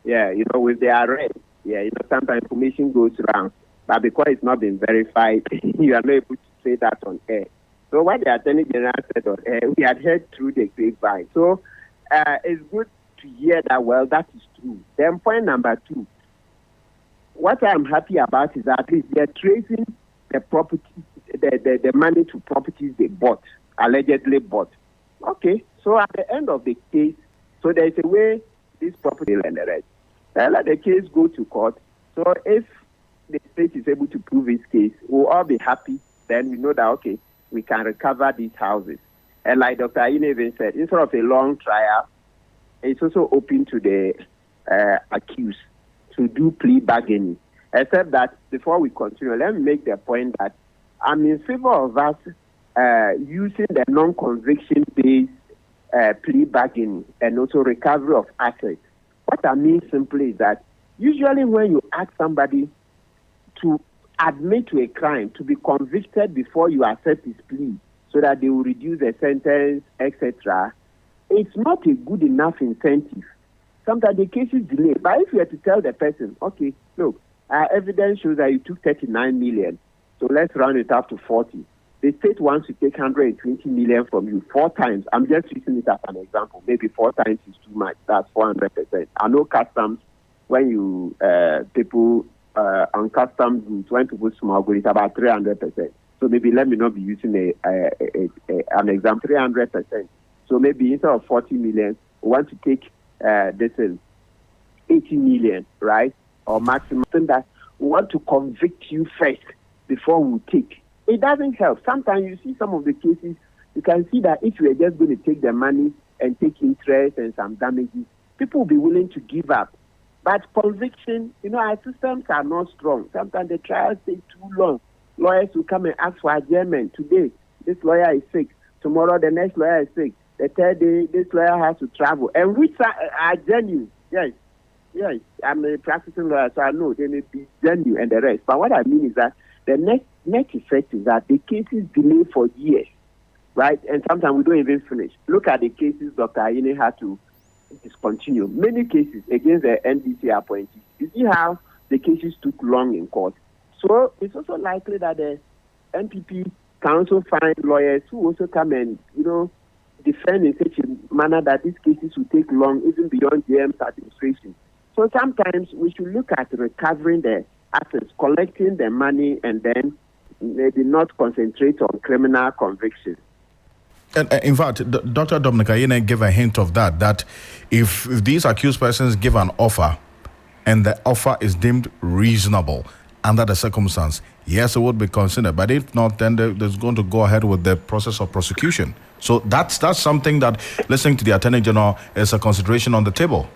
Yeah, with the arrest. Yeah, sometimes information goes around, but because it's not been verified, you are not able to say that on air. So what the Attorney General said on air, we had heard through the grapevine. So it's good to hear that, well, that is true. Then point number 2, what I'm happy about is that at least they're tracing the property, the money to properties they bought, allegedly bought. Okay, so at the end of the case, so there's a way this property and the rest. Let the case go to court. So if the state is able to prove its case, we'll all be happy. Then we know that, okay, we can recover these houses. And like Dr. Ayine even said, instead of a long trial, it's also open to the accused to do plea bargaining. Except that before we continue, let me make the point that I'm in favor of us using the non-conviction-based plea bargaining and also recovery of assets. What I mean simply is that usually when you ask somebody to admit to a crime, to be convicted before you accept his plea so that they will reduce the sentence, etc., it's not a good enough incentive. Sometimes the case is delayed. But if you have to tell the person, okay, look, our evidence shows that you took 39 million, so let's round it up to 40. The state wants to take 120 million from you 4 times. I'm just using it as an example. Maybe 4 times is too much. That's 400%. I know customs, when you people on customs goods, when people smuggle, it's about 300%. So maybe let me not be using an example, 300%. So maybe instead of 40 million, we want to take this is 80 million, right? Or maximum. That we want to convict you first before we take. It doesn't help. Sometimes you see some of the cases, you can see that if you are just going to take the money and take interest and some damages, people will be willing to give up. But conviction, our systems are not strong. Sometimes the trials take too long. Lawyers will come and ask for adjournment. Today, this lawyer is sick. Tomorrow, the next lawyer is sick. The third day, this lawyer has to travel. And which are genuine. Yes, I'm a practicing lawyer, so I know they may be genuine and the rest. But what I mean is that the net effect is that the cases delay for years, right? And sometimes we don't even finish. Look at the cases Dr. Ayine had to discontinue. Many cases against the NDC appointees. You see how the cases took long in court. So it's also likely that the NPP can also find lawyers who also come and, defend in such a manner that these cases will take long, even beyond GM's administration. So sometimes we should look at recovering the assets, collecting the money, and then maybe not concentrate on criminal convictions. And in fact, Dr. Dominic Ayine gave a hint of that if these accused persons give an offer and the offer is deemed reasonable under the circumstance, yes, it would be considered. But if not, then there's going to go ahead with the process of prosecution. So that's something that, listening to the Attorney General, is a consideration on the table.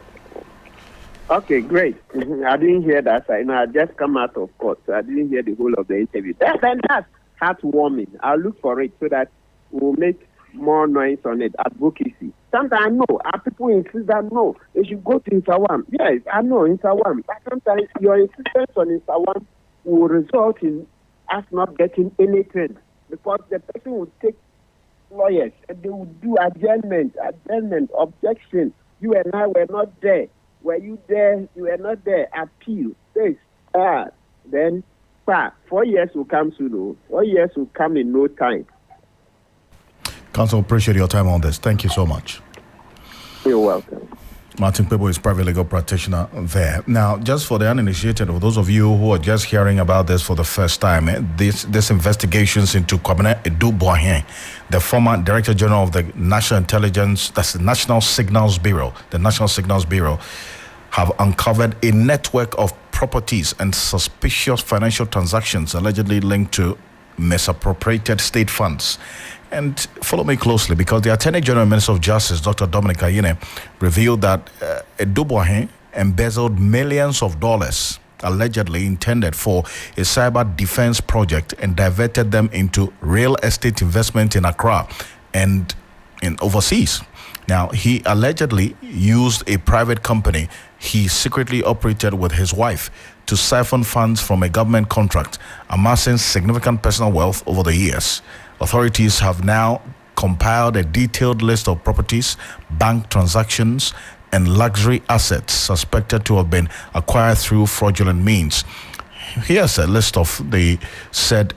Okay, great. I didn't hear that. I just come out of court, so I didn't hear the whole of the interview. Then that's heartwarming. I'll look for it so that we'll make more noise on it. Advocacy. Sometimes I know, people insist that no, they should go to Insawam. Yes, I know Insawam. But sometimes your insistence on Insawam will result in us not getting anything because the person will take lawyers and they will do adjournment, objection. You and I were not there. Were you there? You were not there. Appeal. This. Then 4 years will come soon. 4 years will come in no time. Counsel, appreciate your time on this. Thank you so much. You're welcome. Martin Pebo is private legal practitioner there. Now, just for the uninitiated, or those of you who are just hearing about this for the first time, this investigations into Kwabena Edu-Boahen, the former Director General of the National Intelligence, that's the National Signals Bureau, have uncovered a network of properties and suspicious financial transactions allegedly linked to misappropriated state funds. And follow me closely, because the Attorney General and Minister of Justice, Dr. Dominic Ayine, revealed that Edu-Boahen embezzled millions of dollars allegedly intended for a cyber defense project and diverted them into real estate investment in Accra and in overseas. Now, he allegedly used a private company he secretly operated with his wife to siphon funds from a government contract, amassing significant personal wealth over the years. Authorities have now compiled a detailed list of properties, bank transactions, and luxury assets suspected to have been acquired through fraudulent means. Here's a list of the said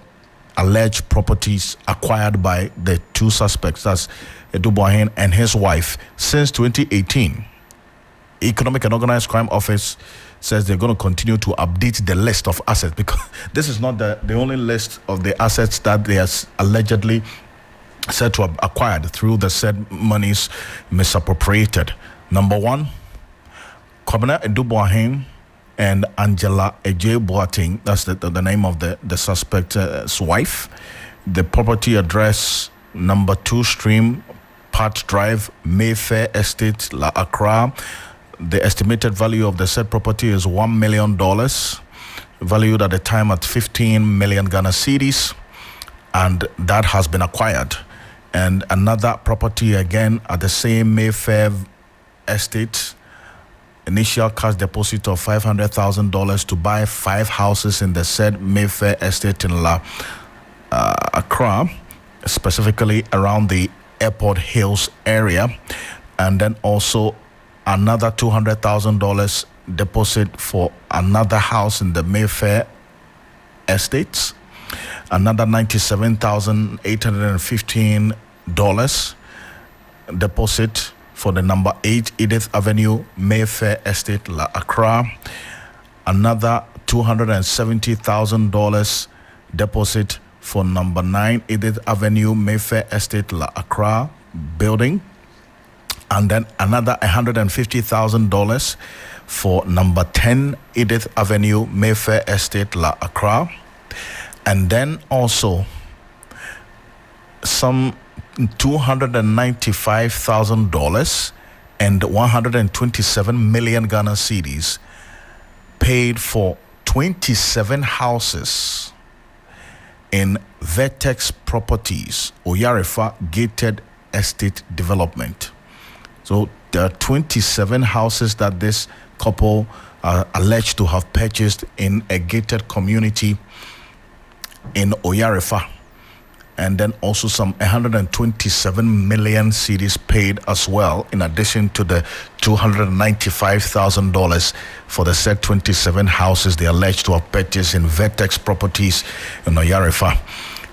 alleged properties acquired by the two suspects, that's Eduboahen and his wife, since 2018. Economic and Organized Crime Office says they're going to continue to update the list of assets, because this is not the only list of the assets that they are allegedly said to have acquired through the said monies misappropriated. Number one, Kwabena Eduboahen and Angela Eje Boateng, that's the name of the suspect's wife. The property address, number 2 Stream, Pat Drive, Mayfair Estate, La Accra. The estimated value of the said property is $1 million, valued at the time at 15 million Ghana cedis, and that has been acquired. And another property again at the same Mayfair Estate, initial cash deposit of $500,000 to buy 5 houses in the said Mayfair Estate in La Accra, specifically around the Airport Hills area, and then also another $200,000 deposit for another house in the Mayfair Estates, another $97,815 deposit for the number 8 Edith Avenue Mayfair Estate, La Accra, another $270,000 deposit for number 9 Edith Avenue Mayfair Estate, La Accra building, and then another $150,000 for number 10 Edith Avenue Mayfair Estate, La Accra, and then also some $295,000 and 127 million Ghana cedis paid for 27 houses in Vertex Properties, Oyarifa Gated Estate Development. So there are 27 houses that this couple are alleged to have purchased in a gated community in Oyarifa. And then also some 127 million cedis paid as well, in addition to the $295,000 for the said 27 houses they alleged to have purchased in Vertex Properties in Oyarifa.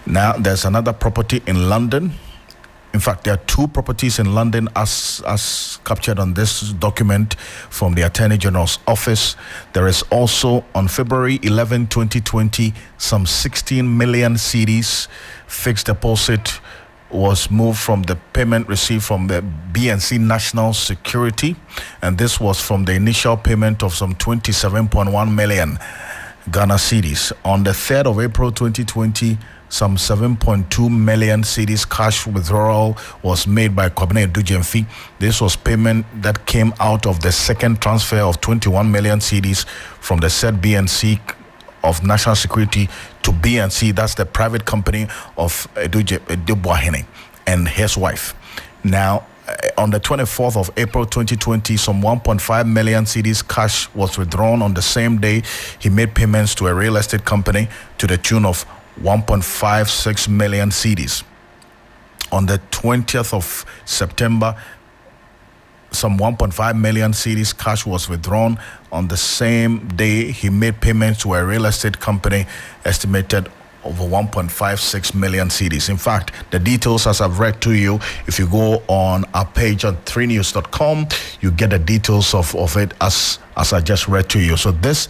Now, there's another property in London. In fact, there are 2 properties in London as captured on this document from the Attorney General's office. There is also, on February 11, 2020, some 16 million cedis fixed deposit was moved from the payment received from the BNC National Security, and this was from the initial payment of some 27.1 million Ghana cedis. On the 3rd of April 2020, some 7.2 million cedis cash withdrawal was made by Kwabena Eduboahen. This was payment that came out of the second transfer of 21 million cedis from the said BNC of National Security to BNC, that's the private company of Eduboahen and his wife. Now, on the 24th of April 2020, some 1.5 million cedis cash was withdrawn. On the same day, he made payments to a real estate company to the tune of 1.56 million cedis. On the 20th of September, some 1.5 million cedis cash was withdrawn. On the same day, he made payments to a real estate company estimated over 1.56 million cedis. In fact, the details, as I've read to you, if you go on our page on 3news.com, you get the details of it as I just read to you. So this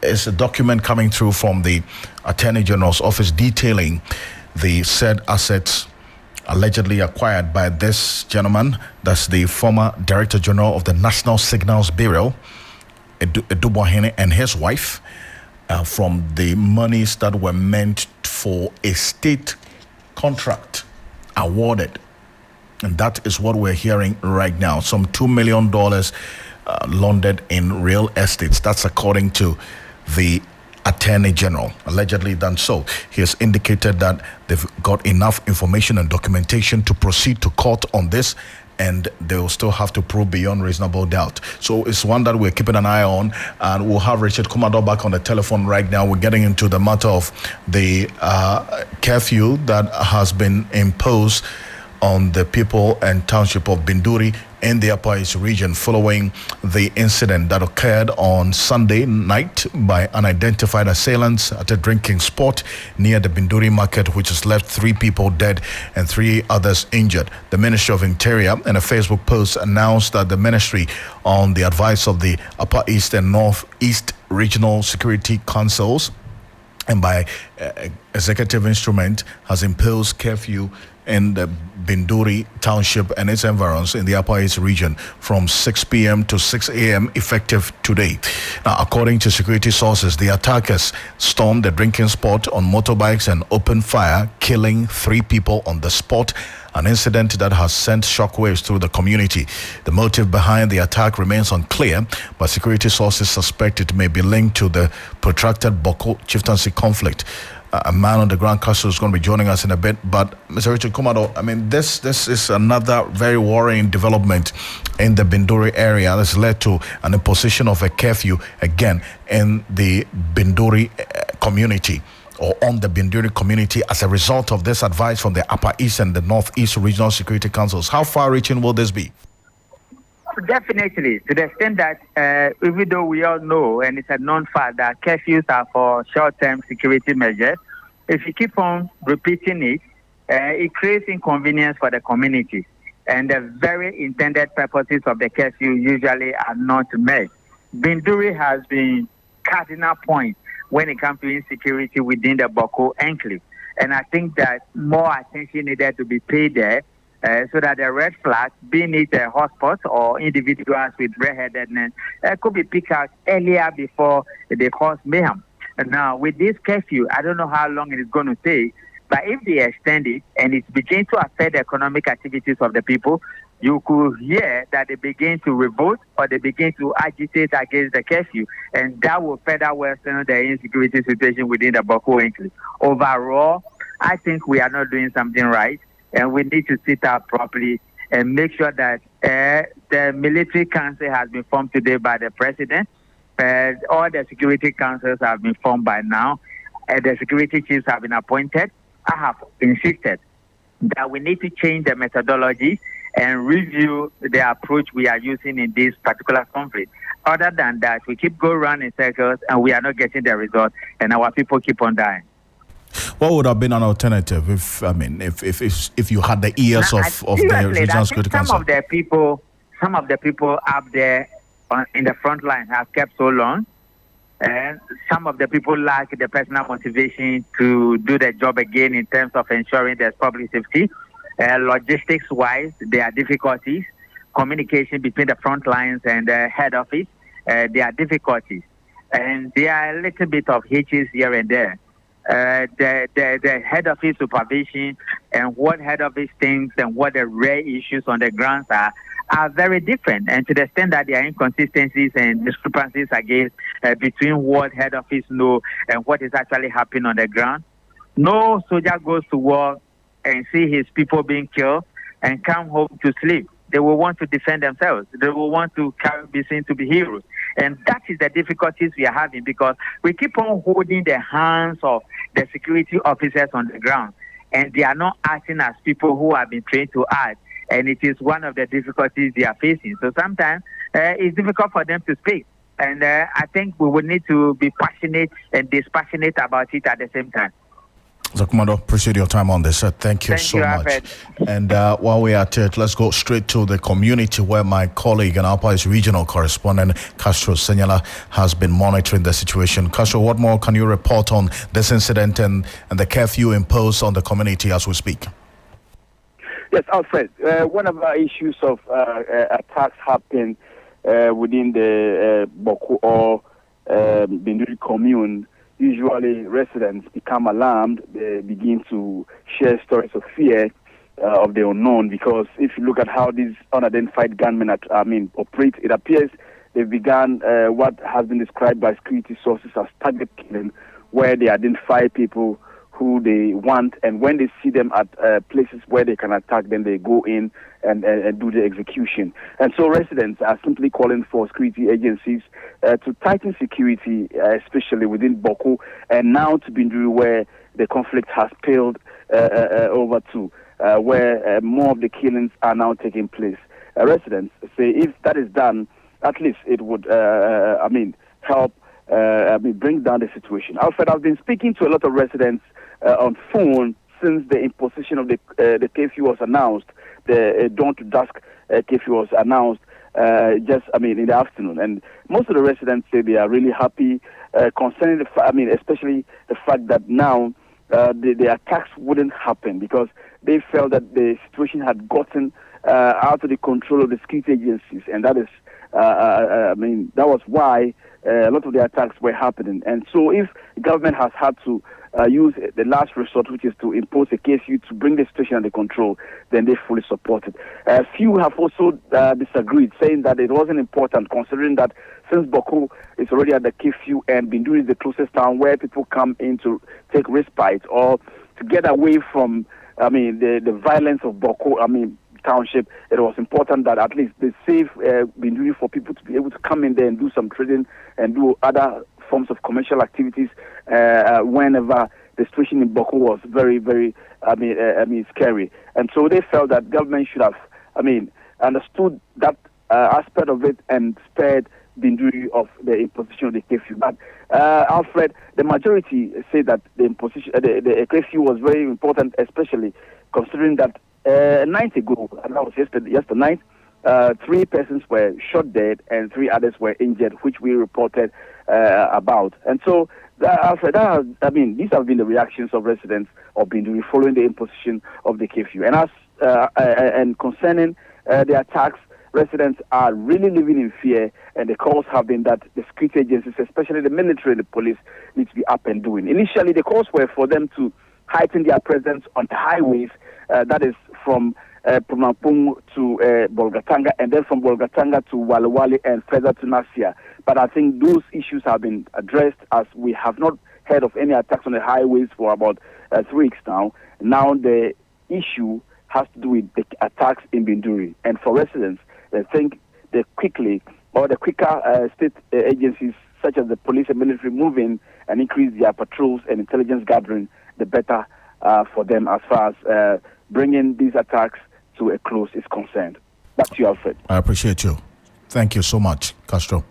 is a document coming through from the Attorney General's office detailing the said assets allegedly acquired by this gentleman, that's the former Director General of the National Signals Bureau, Eduboahen, and his wife, from the monies that were meant for a state contract awarded. And that is what we're hearing right now. Some $2 million laundered in real estates. That's according to the Attorney General, allegedly done so. He has indicated that they've got enough information and documentation to proceed to court on this, and they will still have to prove beyond reasonable doubt. So it's one that we're keeping an eye on, and we'll have Richard Kumado back on the telephone right now. We're getting into the matter of the curfew that has been imposed on the people and township of Binduri in the Upper East region following the incident that occurred on Sunday night by unidentified assailants at a drinking spot near the Binduri market, which has left 3 people dead and 3 others injured. The Ministry of Interior, in a Facebook post, announced that the ministry, on the advice of the Upper East and North East Regional Security Councils and by executive instrument, has imposed curfew in the Binduri township and its environs in the Upper East region from 6 p.m. to 6 a.m. effective today. Now, according to security sources, the attackers stormed the drinking spot on motorbikes and opened fire, killing 3 people on the spot, an incident that has sent shockwaves through the community. The motive behind the attack remains unclear, but security sources suspect it may be linked to the protracted Boko chieftaincy conflict. A man on the ground, Castro, is going to be joining us in a bit. But Mr. Richard Kumado, I mean, this is another very worrying development in the Binduri area that's led to an imposition of a curfew again in the Binduri community, or on the Binduri community, as a result of this advice from the Upper East and the Northeast Regional Security Councils. How far-reaching will this be? Definitely, to the extent that even though we all know, and it's a known fact, that curfews are for short-term security measures, if you keep on repeating it, it creates inconvenience for the community. And the very intended purposes of the curfew usually are not met. Binduri has been cardinal point when it comes to insecurity within the Boko enclave. And I think that more attention needed to be paid there, so that the red flags, being it hotspots or individuals with redheadedness, could be picked out earlier before they cause mayhem. And now, with this curfew, I don't know how long it is going to take, but if they extend it and it begins to affect the economic activities of the people, you could hear that they begin to revolt or they begin to agitate against the curfew, and that will further worsen the insecurity situation within the Boko enclave. Overall, I think we are not doing something right. And we need to sit up properly and make sure that the military council has been formed today by the president. All the security councils have been formed by now. The security chiefs have been appointed. I have insisted that we need to change the methodology and review the approach we are using in this particular conflict. Other than that, we keep going around in circles and we are not getting the result, and our people keep on dying. What would have been an alternative if you had the ears of the regional security council? Some of the people up there in the front line have kept so long, and some of the people lack the personal motivation to do the job again in terms of ensuring there's public safety. Logistics-wise, there are difficulties. Communication between the front lines and the head office, there are difficulties, and there are a little bit of hitches here and there. The head office supervision and what head office thinks and what the rare issues on the ground are very different, and to the extent that there are inconsistencies and discrepancies against between what head office know and what is actually happening on the ground. No soldier goes to war and see his people being killed and come home to sleep. They will want to defend themselves. They will want to be seen to be heroes. And that is the difficulties we are having, because we keep on holding the hands of the security officers on the ground, and they are not acting as people who have been trained to act. And it is one of the difficulties they are facing. So sometimes it's difficult for them to speak. And I think we would need to be passionate and dispassionate about it at the same time. Zakumado, appreciate your time on this. Thank you so much. Alfred. And while we are at it, let's go straight to the community where my colleague and Upper East regional correspondent Castro Senyala has been monitoring the situation. Castro, what more can you report on this incident and the curfew imposed on the community as we speak? Yes, Alfred, whenever issues of attacks happen within the Boko or Binduri commune, usually residents become alarmed. They begin to share stories of fear of the unknown, because if you look at how these unidentified gunmen operate, it appears they've begun what has been described by security sources as target killing, where they identify people who they want, and when they see them at places where they can attack, then they go in and do the execution. And so residents are simply calling for security agencies to tighten security, especially within Boko, and now to Binduri, where the conflict has spilled over to, where more of the killings are now taking place. residents say if that is done, at least it would, help, bring down the situation. Alfred, I've been speaking to a lot of residents on phone since the imposition of the curfew was announced. The dawn to dusk curfew was announced in the afternoon, and most of the residents say they are really happy concerning especially the fact that now the attacks wouldn't happen because they felt that the situation had gotten out of the control of the security agencies, and that is, that was why a lot of the attacks were happening. And so if the government has had to use the last resort, which is to impose a curfew to bring the situation under control, then they fully support it. Few have also disagreed, saying that it wasn't important, considering that since Boko is already at the curfew and Binduri is the closest town where people come in to take respite or to get away from, the violence of Boko, township, it was important that at least they save Binduri for people to be able to come in there and do some trading and do other forms of commercial activities whenever the situation in Boko was very, very, scary. And so they felt that government should have, understood that aspect of it and spared Binduri of the imposition of the curfew. But Alfred, the majority say that the imposition, the curfew was very important, especially considering that a night ago, and that was yesterday night, 3 persons were shot dead and 3 others were injured, which we reported about. And so, Alfred, these have been the reactions of residents of Binduri following the imposition of the curfew. And and concerning the attacks, residents are really living in fear, and the calls have been that the security agencies, especially the military and the police, need to be up and doing. Initially, the calls were for them to heighten their presence on the highways, that is from Pumampung to Bolgatanga, and then from Bolgatanga to Walawali and further to Nasia. But I think those issues have been addressed, as we have not heard of any attacks on the highways for about 3 weeks now. Now the issue has to do with the attacks in Binduri. And for residents, they think the quicker state agencies such as the police and military move in and increase their patrols and intelligence gathering, the better for them as far as bringing these attacks to a close is concerned. Back to you, Alfred. I appreciate you. Thank you so much, Castro,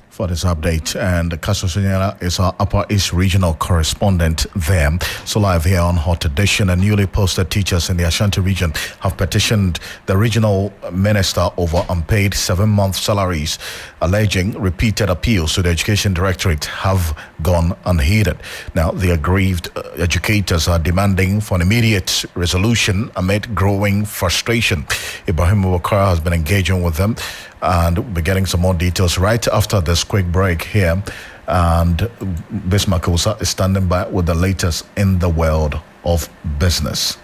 for this update. And Castro Senior is our Upper East Regional correspondent there. So live here on Hot Edition, and newly posted teachers in the Ashanti region have petitioned the regional minister over unpaid 7-month salaries, alleging repeated appeals to the Education Directorate have gone unheeded. Now, the aggrieved educators are demanding for an immediate resolution amid growing frustration. Ibrahim Boubacar has been engaging with them, and we'll be getting some more details right after this quick break here. And Bismarck Osa is standing by with the latest in the world of business.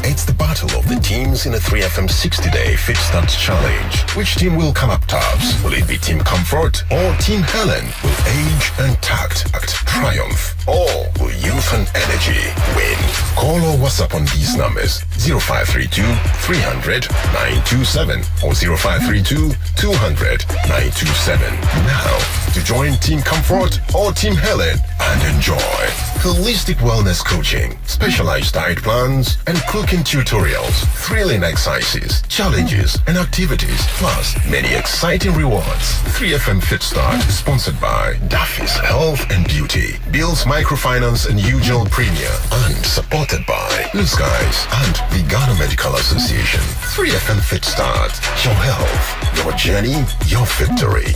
It's the battle of the teams in a 3FM 60-day Fit Start Challenge. Which team will come up tops? Will it be Team Comfort or Team Helen? Will age and tact triumph? Or will youth and energy win? Call or WhatsApp on these numbers: 0532 300 927 or 0532 200 927. Now, to join Team Comfort or Team Helen and enjoy holistic wellness coaching, specialized diet plans, and cooking tutorials, thrilling exercises, challenges, and activities, plus many exciting rewards. 3FM Fit Start is sponsored by Daffy's Health and Beauty, Bill's Microfinance and Usual Premier, and supported by Blue Skies and the Ghana Medical Association. 3FM Fit Start, your health, your journey, your victory.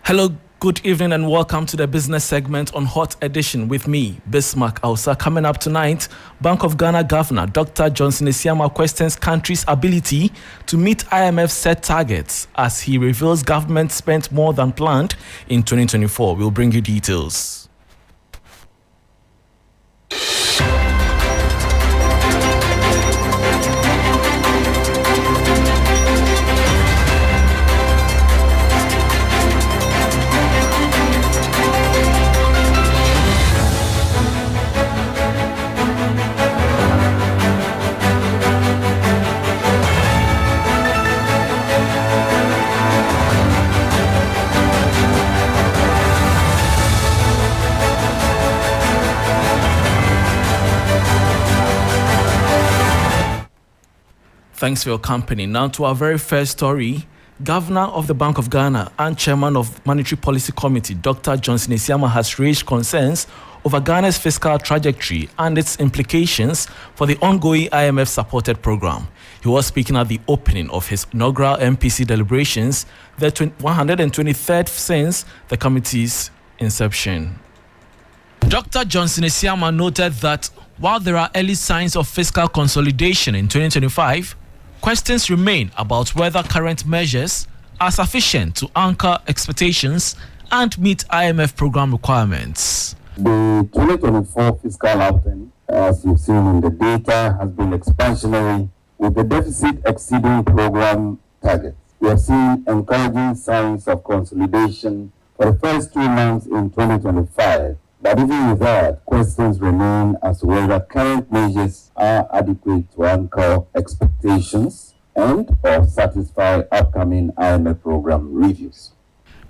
Hello, good evening and welcome to the business segment on Hot Edition with me, Bismarck Ausa. Coming up tonight, Bank of Ghana Governor Dr. Johnson Esiama questions country's ability to meet IMF set targets as he reveals government spent more than planned in 2024. We'll bring you details. Thanks for your company. Now to our very first story. Governor of the Bank of Ghana and Chairman of Monetary Policy Committee, Dr. Johnson Esiama, has raised concerns over Ghana's fiscal trajectory and its implications for the ongoing IMF-supported program. He was speaking at the opening of his inaugural MPC deliberations, the 123rd since the committee's inception. Dr. Johnson Esiama noted that while there are early signs of fiscal consolidation in 2025, questions remain about whether current measures are sufficient to anchor expectations and meet IMF program requirements. The 2024 fiscal outcome, as you've seen in the data, has been expansionary, with the deficit exceeding program targets. We have seen encouraging signs of consolidation for the first 2 months in 2025. But even with that, questions remain as to whether current measures are adequate to anchor expectations and or satisfy upcoming IMF program reviews.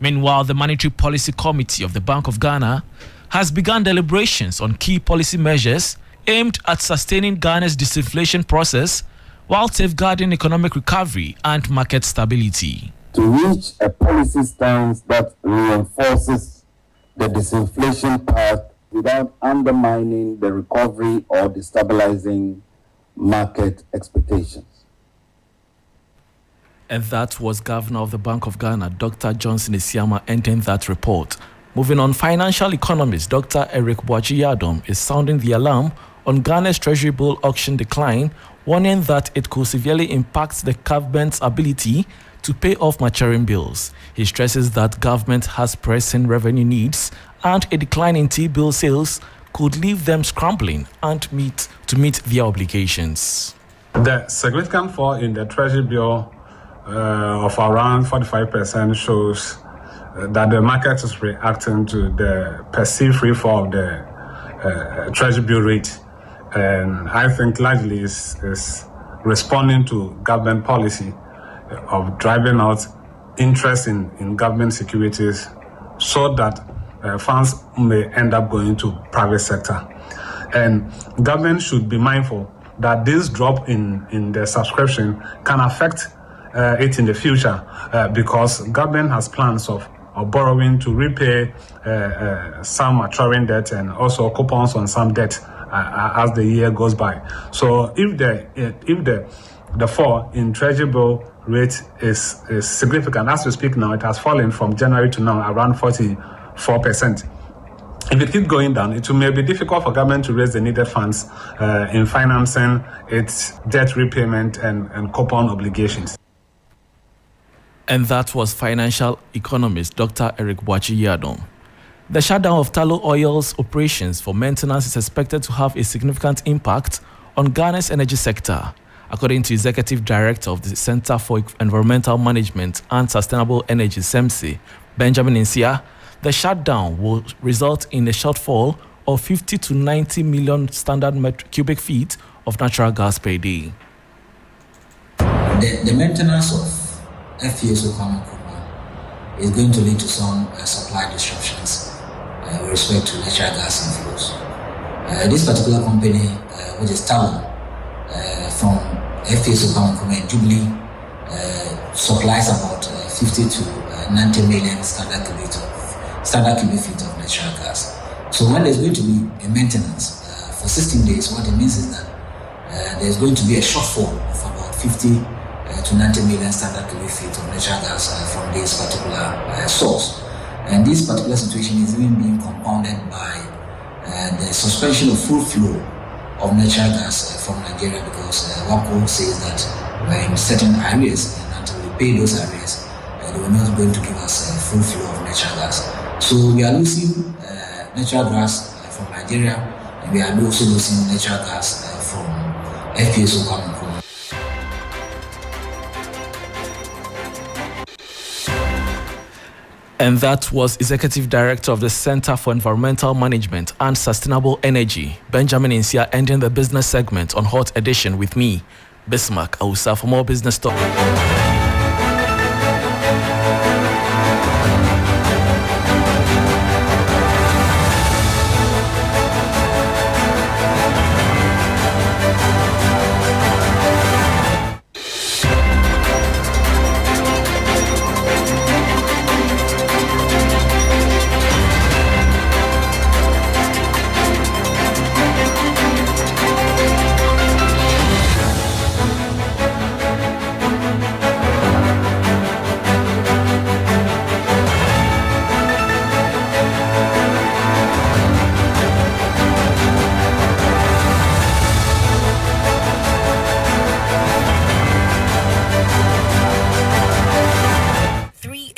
Meanwhile, the Monetary Policy Committee of the Bank of Ghana has begun deliberations on key policy measures aimed at sustaining Ghana's disinflation process while safeguarding economic recovery and market stability. To reach a policy stance that reinforces the disinflation path without undermining the recovery or destabilizing market expectations. And that was Governor of the Bank of Ghana, Dr. Johnson Esiama, ending that report. Moving on, financial economist Dr. Eric Boakye-Yadom is sounding the alarm on Ghana's Treasury Bill auction decline, warning that it could severely impact the government's ability to pay off maturing bills. He stresses that government has pressing revenue needs and a decline in T-bill sales could leave them scrambling and meet their obligations. The significant fall in the Treasury bill of around 45% shows that the market is reacting to the perceived free fall of the Treasury bill rate. And I think largely is responding to government policy of driving out interest in government securities so that funds may end up going to private sector. And government should be mindful that this drop in the subscription can affect it in the future because government has plans of borrowing to repay some maturing debt and also coupons on some debt as the year goes by. So if the fall in Treasury bill rate is significant, as we speak now, it has fallen from January to now around 44%. If it keeps going down, it may be difficult for government to raise the needed funds in financing its debt repayment and coupon obligations. And that was financial economist Dr. Eric Boakye-Yadom. The shutdown of Tullow Oil's operations for maintenance is expected to have a significant impact on Ghana's energy sector. According to Executive Director of the Center for Environmental Management and Sustainable Energy, SEMSE, Benjamin Nsia, the shutdown will result in a shortfall of 50 to 90 million standard cubic feet of natural gas per day. The maintenance of FPSO Kwame is going to lead to some supply disruptions with respect to natural gas inflows. This particular company, which is Tullow, from FPSO Kwame in Jubilee, supplies about 50 to 90 million standard cubic feet of natural gas. So when there's going to be a maintenance for 16 days, what it means is that there's going to be a shortfall of about 50 to 90 million standard cubic feet of natural gas from this particular source. And this particular situation is even being compounded by the suspension of full flow of natural gas from Nigeria, because WAPCO says that we're in certain areas, and until we pay those areas, they were not going to give us a full flow of natural gas. So we are losing natural gas from Nigeria, and we are also losing natural gas from FPSO Kwame Nkrumah. And that was Executive Director of the Center for Environmental Management and Sustainable Energy, Benjamin Insia, ending the business segment on Hot Edition with me, Bismarck Awusa. For more business talk.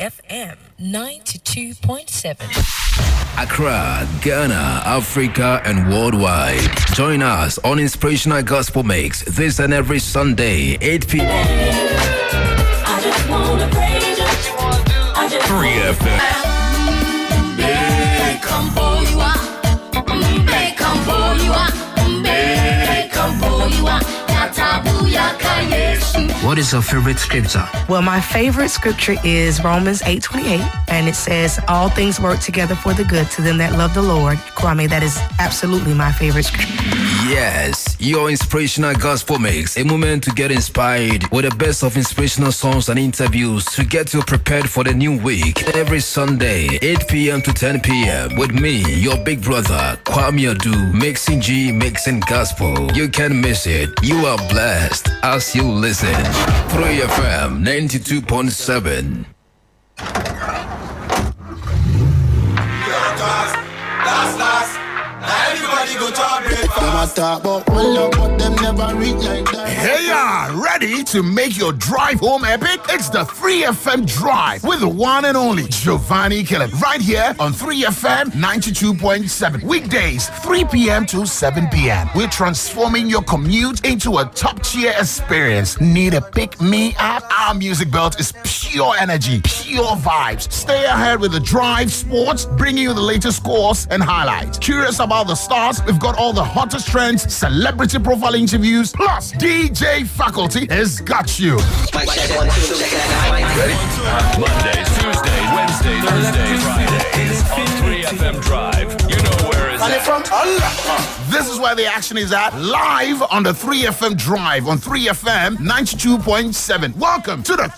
FM 92.7. Accra, Ghana, Africa, and worldwide. Join us on Inspirational Gospel Mix this and every Sunday, 8 p.m. I just wanna praise you. 3 FM. What is your favorite scripture? Well, my favorite scripture is Romans 8:28, and it says, all things work together for the good to them that love the Lord. Kwame, that is absolutely my favorite scripture. Yes, your Inspirational Gospel Mix, a moment to get inspired with the best of inspirational songs and interviews to get you prepared for the new week. Every Sunday, 8 p.m. to 10 p.m. with me, your big brother, Kwame Adu, mixing G, mixing gospel. You can't miss it. You are blessed as you listen. 3 FM 92.7. Hey, ready to make your drive home epic? It's the 3FM Drive with the one and only Giovanni Killen right here on 3FM 92.7. Weekdays, 3 p.m. to 7 p.m. We're transforming your commute into a top-tier experience. Need a pick-me-up? Our music belt is pure energy, pure vibes. Stay ahead with the Drive Sports, bringing you the latest scores and highlights. Curious about the stars? We've got all the hottest trends, celebrity profile interviews, plus DJ faculty has got you. Ready? Mondays, Tuesdays, Wednesdays, Thursdays, Fridays on 3FM Drive. You know where it's at. This is where the action is at, live on the 3FM Drive on 3FM 92.7. Welcome to the